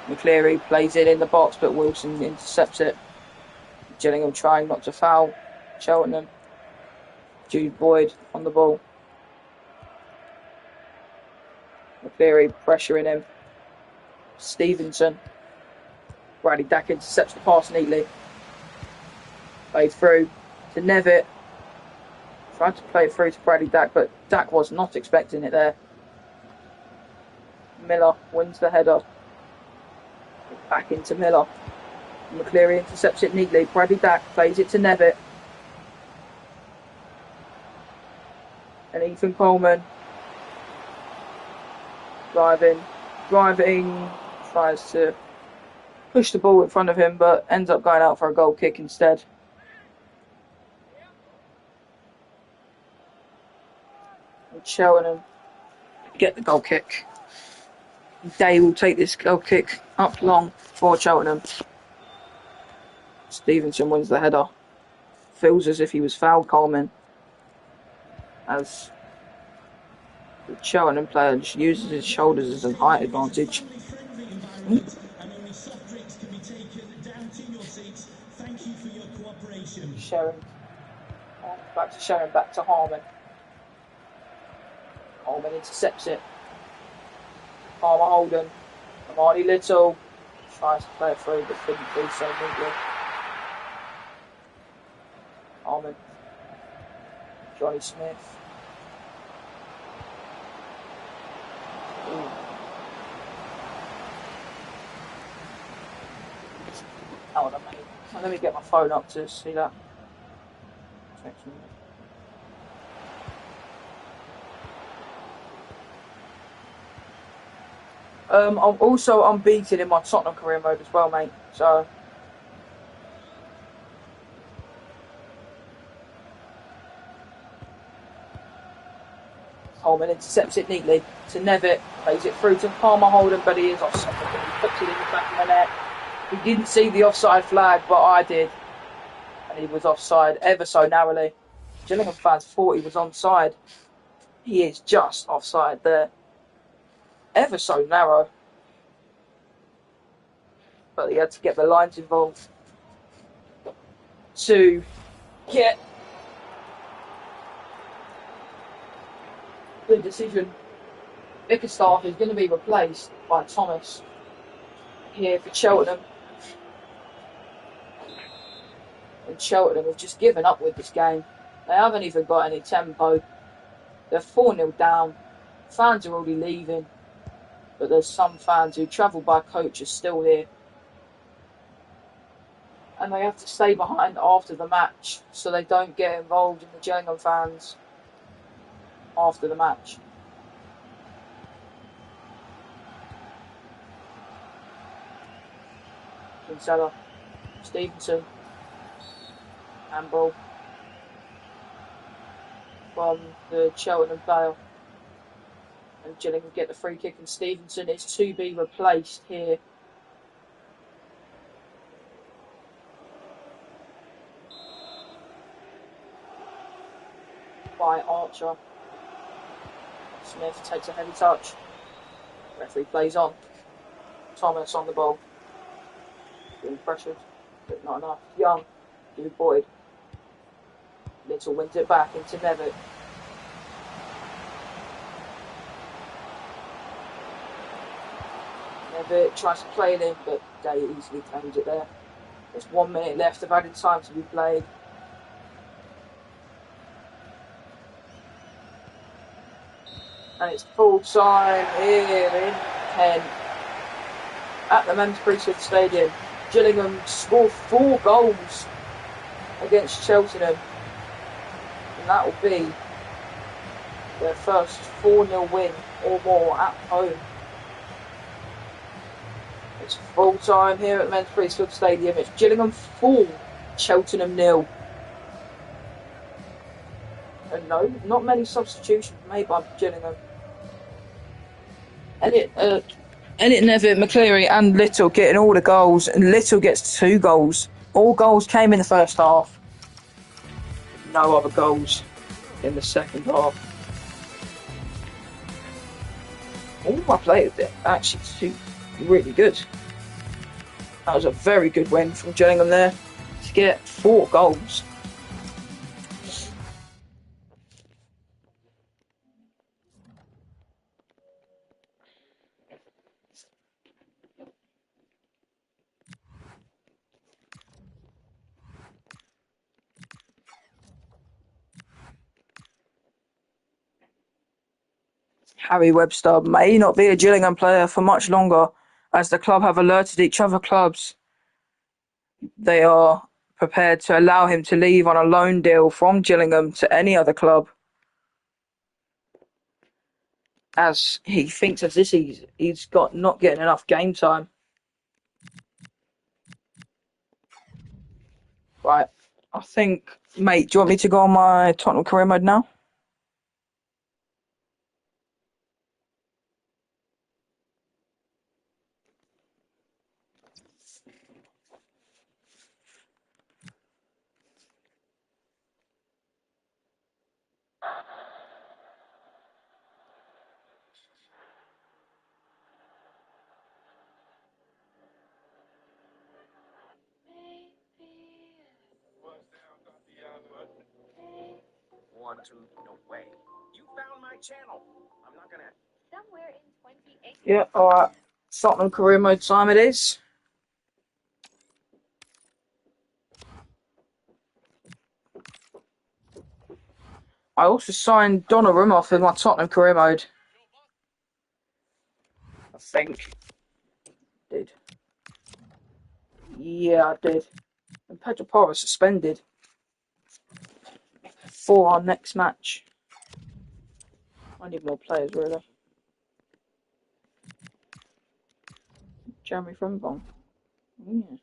McCleary plays it in the box, but Wilson intercepts it. Gillingham trying not to foul Cheltenham. Jude Boyd on the ball. McCleary pressuring him. Stevenson. Bradley Dack intercepts the pass neatly. Played through to Nevitt. Tried to play it through to Bradley Dack, but Dack was not expecting it there. Miller wins the header. Back into Miller. McCleary intercepts it neatly. Bradley Dack plays it to Nevitt. And Ethan Coleman. Driving. Tries to push the ball in front of him, but ends up going out for a goal kick instead. And Cheltenham get the goal kick. Day will take this goal kick up long for Cheltenham. Stevenson wins the header. Feels as if he was fouled, Coleman. As the Cheltenham player just uses his shoulders as a height advantage. Sharon. Back to Sharon, back to Harmon. Harmon intercepts it. Palmer Holden. Amani Little tries to play it through but couldn't do so neatly. Harmon. Johnny Smith. Ooh. Hold on, mate. Let me get my phone up to see that. I'm also unbeaten in my Tottenham career mode as well, mate. So Holman intercepts it neatly to Nevitt, plays it through to Palmer Holden, but he is offside. He puts it in the back of the net. He didn't see the offside flag, but I did, and he was offside ever so narrowly. Gillingham fans thought he was onside. He is just offside there. Ever so narrow. But he had to get the lines involved to get the decision. Bickerstaff is going to be replaced by Thomas here for Cheltenham. And Cheltenham have just given up with this game. They haven't even got any tempo. They're 4-0 down. Fans are already leaving. But there's some fans who travel by coach are still here. And they have to stay behind after the match so they don't get involved in the Gillingham fans after the match. Kinsella, Stevenson, handball from the Cheltenham player. And Gillingham get the free kick, and Stevenson is to be replaced here. By Archer. Smith takes a heavy touch. Referee plays on. Thomas on the ball. Being pressured, but not enough. Young, Blue Boyd. Little wins it back into Nevitt. Nevitt tries to play it in, but Day easily claims it there. There's 1 minute left of added time to be played. And it's full time here in Kent at the Men's Priesthood Stadium. Gillingham scored 4 goals against Cheltenham, and that will be their first 4-0 win or more at home. It's full time here at the Men's Priesthood Stadium. It's Gillingham 4, Cheltenham 0. And no, not many substitutions made by Gillingham. Elliot Nevitt, McCleary and Little getting all the goals, and Little gets 2 goals. All goals came in the first half. No other goals in the second half. All my players there actually really good. That was a very good win from Gillingham there to get 4 goals. Harry Webster may not be a Gillingham player for much longer, As the club have alerted each other clubs, they are prepared to allow him to leave on a loan deal from Gillingham to any other club. As he thinks as this, he's got not getting enough game time. Right, I think, mate, do you want me to go on my Tottenham career mode now? No way. You found my channel. I'm not gonna. Somewhere in 28. Yeah, alright. Tottenham career mode time it is. I also signed Donnarumma off in my Tottenham career mode. I think. Did. Yeah, I did. And Pedro Porro suspended for our next match. I need more players, really. Jeremy Frimpong. Yeah.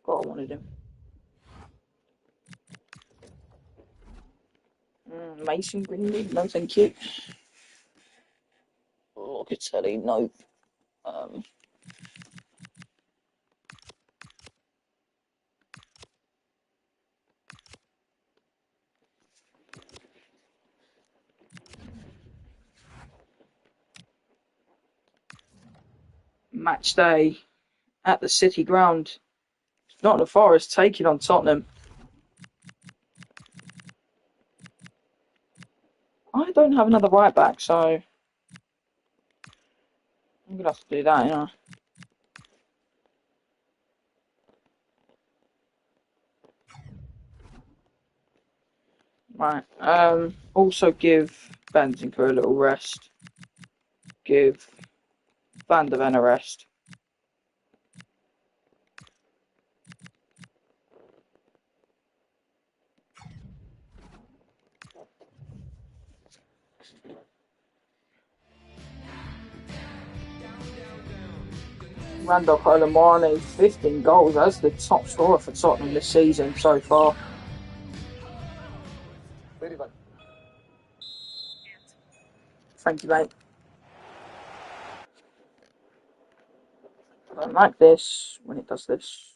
Forgot I wanted him. Mason Greenwood, no thank you. Locatelli, no. Match day at the City Ground. Nottingham Forest taking on Tottenham. I don't have another right back, so I'm gonna have to do that, you know. Right. Also give Bentancur a little rest. Give Van der Ven a rest. Randolph Colomwani, 15 goals. That's the top scorer for Tottenham this season so far. Thank you, mate. I don't like this when it does this.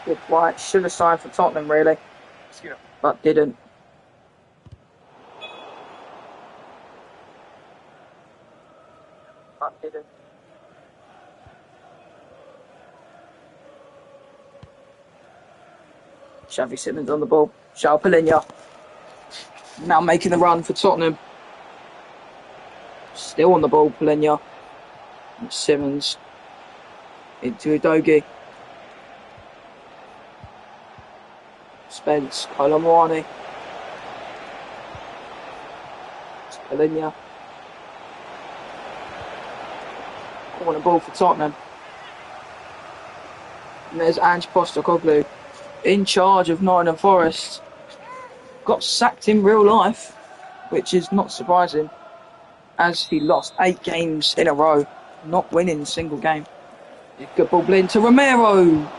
Good White should have signed for Tottenham, really, but didn't. Xavi Simons on the ball. Palhinha now making the run for Tottenham. Still on the ball, Palhinha. And Simmons into Udogie. Spence, Colomwani. Palhinha. Corner ball for Tottenham. And there's Ange Postecoglou in charge of Nottingham Forest. Got sacked in real life, which is not surprising, as he lost 8 games in a row, not winning a single game. Good ball into Romero.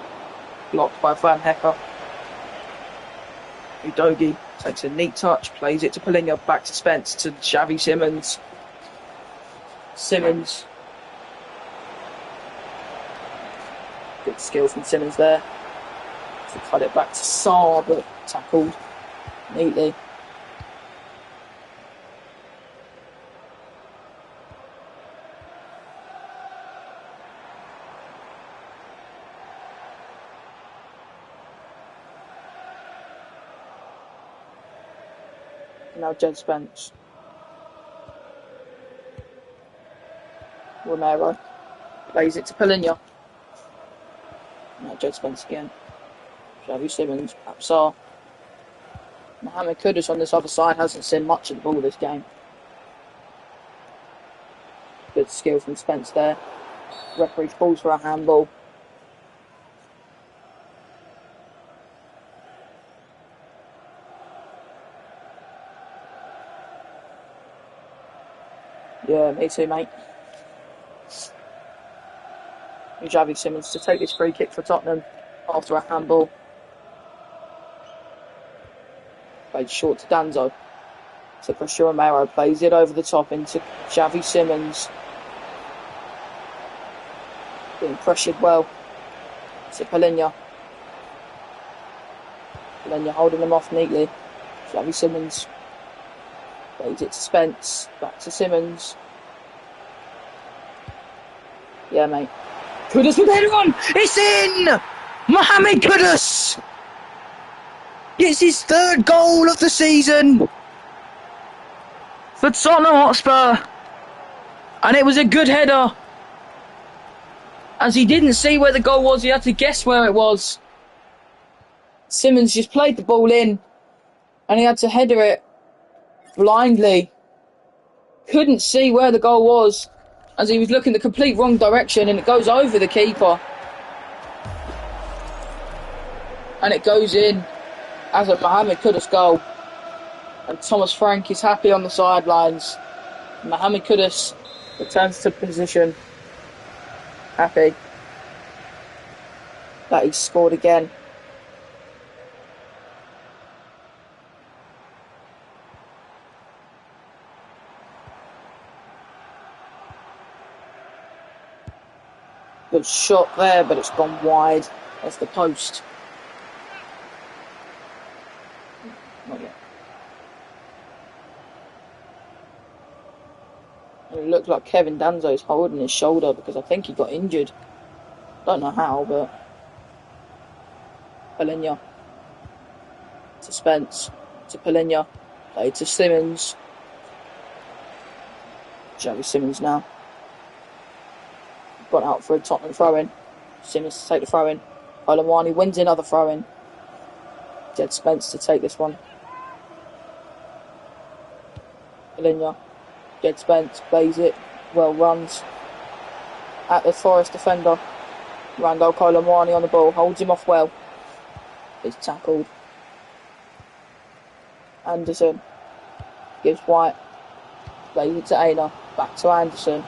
Blocked by Van Hecker. Udogie takes a neat touch, plays it to Palhinha, back to Spence, to Xavi Simons. Simmons. Good skill from Simmons there. To cut it back to Sarr, but tackled neatly. Now Jed Spence. Romero plays it to Palhinha. Now Jed Spence again. Xavi Simons, Sarr. Mohamed Kudus on this other side hasn't seen much of the ball this game. Good skill from Spence there. Referee calls for a handball. Yeah, me too, mate. Xavi Simons to take this free kick for Tottenham after a handball. Played short to Danzo. To Christian Romero, plays it over the top into Xavi Simons. Being pressured well. To Polina. Polina holding them off neatly. Xavi Simons. Plays it to Spence. Back to Simons. Yeah, mate. Kudus with header on! It's in! Mohamed Kudus! It's his third goal of the season for Tottenham Hotspur. And it was a good header. As he didn't see where the goal was, he had to guess where it was. Simons just played the ball in and he had to header it blindly. Couldn't see where the goal was as he was looking the complete wrong direction, and it goes over the keeper. And it goes in as a Mohamed Kudus goal. And Thomas Frank is happy on the sidelines. Mohamed Kudus returns to position. Happy that he's scored again. Good shot there, but it's gone wide off the post. Not yet. It looked like Kevin Danzo's holding his shoulder because I think he got injured. Don't know how, but Polina to Spence to Polina, played to Simons. Xavi Simons now. Got out for a Tottenham throw-in. Simons to take the throw-in. Olawani wins another throw-in. Jed Spence to take this one. Polina. Jed Spence plays it. Well, runs at the Forest defender. Randall Colomwani on the ball. Holds him off well. Is tackled. Anderson. Gives White. Plays it to Aina. Back to Anderson.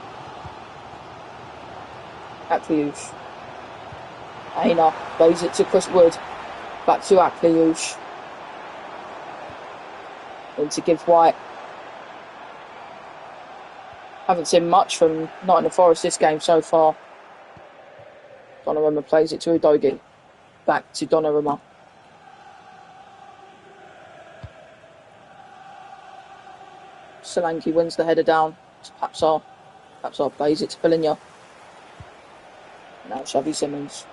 Akliouche. Aina plays it to Chris Wood. Back to Akliouche. Into Gibbs White. Haven't seen much from Nottingham Forest this game so far. Donnarumma plays it to Udogie. Back to Donnarumma. Solanke wins the header down to Papsar. Papsar plays it to Polina. Now Xavi Simons.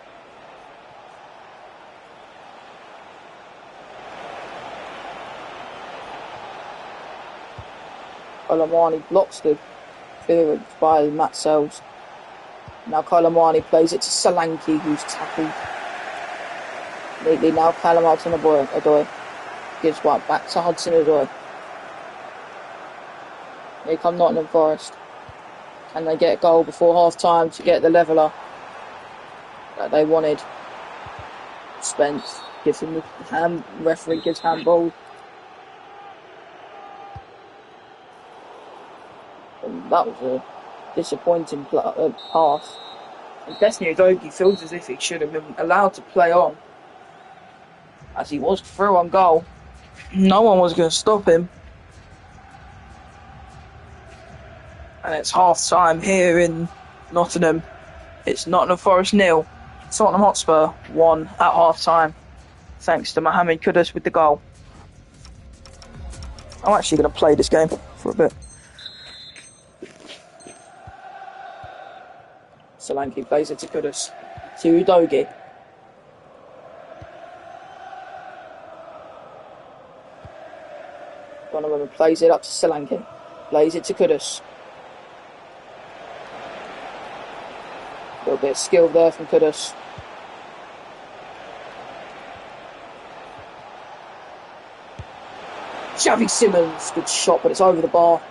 Colomwani blocks the clearance by Matt Sells. Now Colomwani plays it to Solanke, who's tackled neatly. Now Callum Hudson-Odoi gives White back to Hudson-Odoi. Here come Nottingham Forest. Can they get a goal before half-time to get the leveller that they wanted? Spence gives him the hand. Referee gives handball. And that was a disappointing pass. And Destiny Udogie feels as if he should have been allowed to play on, as he was through on goal. No one was going to stop him. And it's half-time here in Nottingham. It's Nottingham Forest 0. Tottenham Hotspur 1 at half-time. Thanks to Mohamed Kudus with the goal. I'm actually going to play this game for a bit. Solanke plays it to Kudus. To Udogie. Donnarumma plays it up to Solanke. Plays it to Kudus. A little bit of skill there from Kudus. Xavi Simons, good shot, but it's over the bar.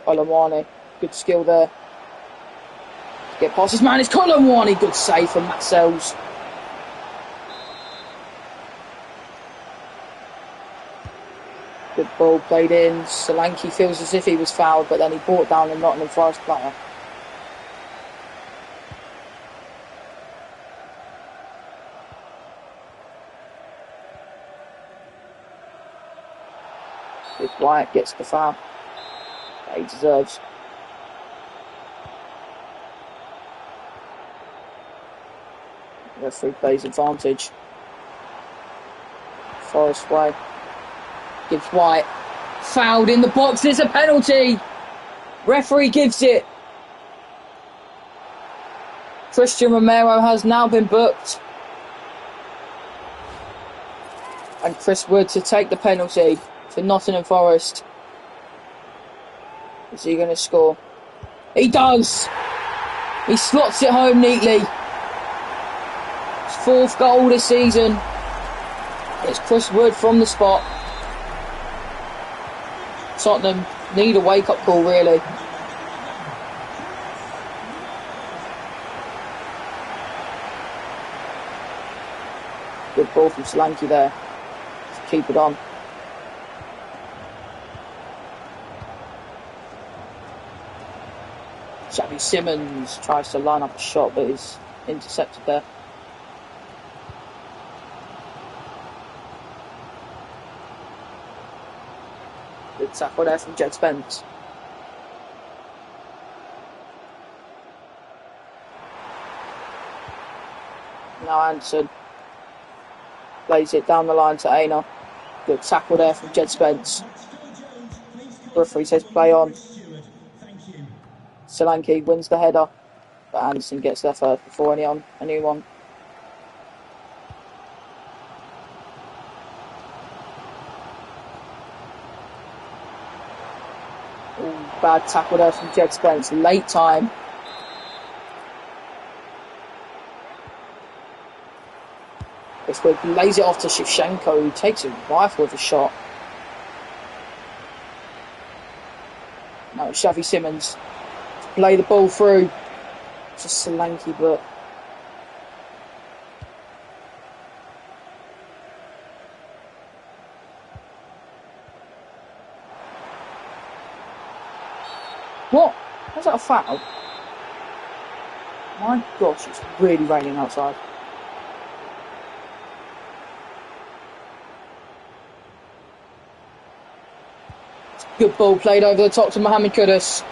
Colomwani, good skill there. Get past his man, it's Colomwani, good save from Matt Sells. Good ball played in. Solanke feels as if he was fouled, but then he brought down a Nottingham Forest player. Big Wyatt gets the foul that he deserves. Referee plays advantage. Forest way. Gives White. Fouled in the box. There's a penalty. Referee gives it. Christian Romero has now been booked. And Chris Wood to take the penalty for Nottingham Forest. Is he going to score? He does. He slots it home neatly. His 4th goal this season. It's Chris Wood from the spot. Tottenham need a wake-up call, really. Good ball from Solanke there. Just keep it on. Xavi Simons tries to line up a shot, but is intercepted there. Good tackle there from Jed Spence. Now Anderson plays it down the line to Aina. Good tackle there from Jed Spence. Referee says play on. Solanke wins the header, but Anderson gets there first before anyone. Bad tackle there from Jed Spence. Late time. This Wood lays it off to Shevchenko, who takes a rifle of a shot. Now it's Xavi Simons to play the ball through. Just Solanke, but what? Was that a foul? My gosh, it's really raining outside. Good ball played over the top to Mohamed Kudus.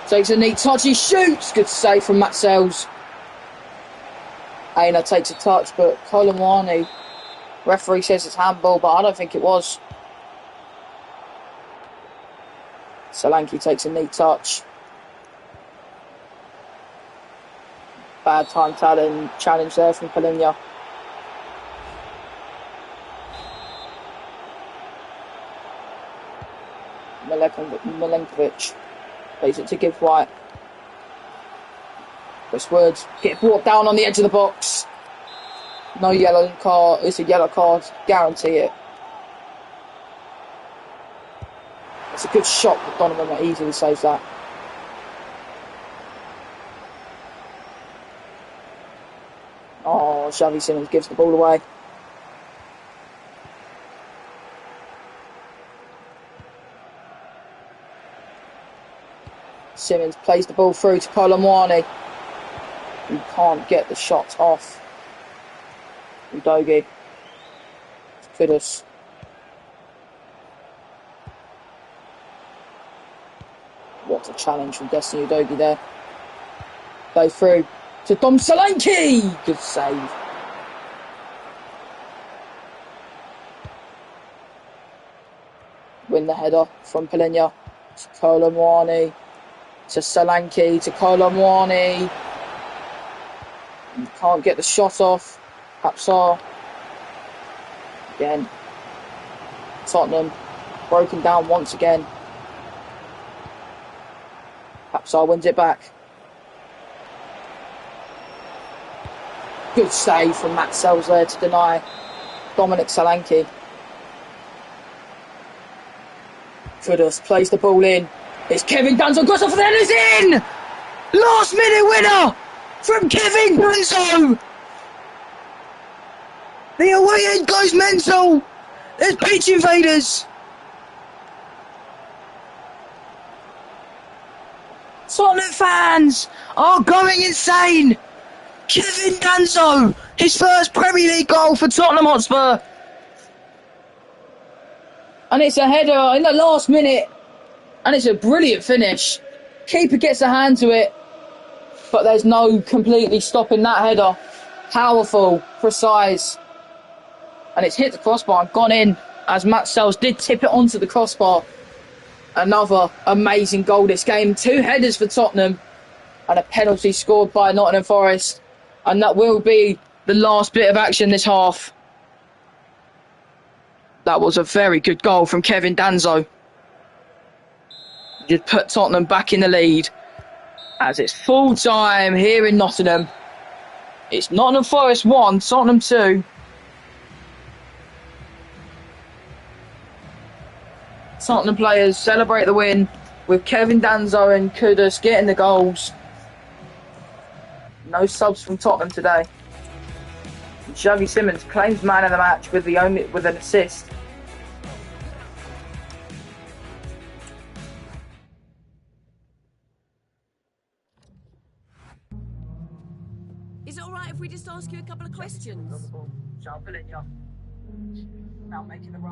Takes a neat touch, he shoots! Good save from Matt Sells. Aina takes a touch, but Colomwani, referee says it's handball, but I don't think it was. Solanke takes a neat touch. Bad time challenge there from Palinha. Milenkovic plays it to Gibbs White. Chris Wood get brought down on the edge of the box. No yellow card. It's a yellow card. Guarantee it. It's a good shot, but Donovan easily saves that. Oh, Xavi Simons gives the ball away. Simons plays the ball through to Colomwani. He can't get the shot off. Udogie. Kudus. What a challenge from Destiny Udogie there. Go through to Dom Solanke. Good save. Win the header from Palinha to Colomwani. To Solanke, to Colomwani. Can't get the shot off. Hapsar. Again. Tottenham broken down once again. Hapsar wins it back. Good save from Matt Sells there to deny Dominic Solanke. Kudus plays the ball in. It's Kevin Danzo, cross off, and then it's in! Last minute winner from Kevin Danzo! The away end goes mental! There's pitch invaders! Tottenham fans are going insane! Kevin Danzo, his first Premier League goal for Tottenham Hotspur. And it's a header in the last minute. And it's a brilliant finish. Keeper gets a hand to it. But there's no completely stopping that header. Powerful, precise. And it's hit the crossbar and gone in. As Matt Sells did tip it onto the crossbar. Another amazing goal this game. 2 headers for Tottenham. And a penalty scored by Nottingham Forest. And that will be the last bit of action this half. That was a very good goal from Kevin Danzo. Just put Tottenham back in the lead. As it's full time here in Nottingham. It's Nottingham Forest 1, Tottenham 2. Tottenham players celebrate the win with Kevin Danzo and Kudus getting the goals. No subs from Tottenham today. Xavi Simons claims man of the match with an assist. Is it alright if we just ask you a couple of questions? Now making the run.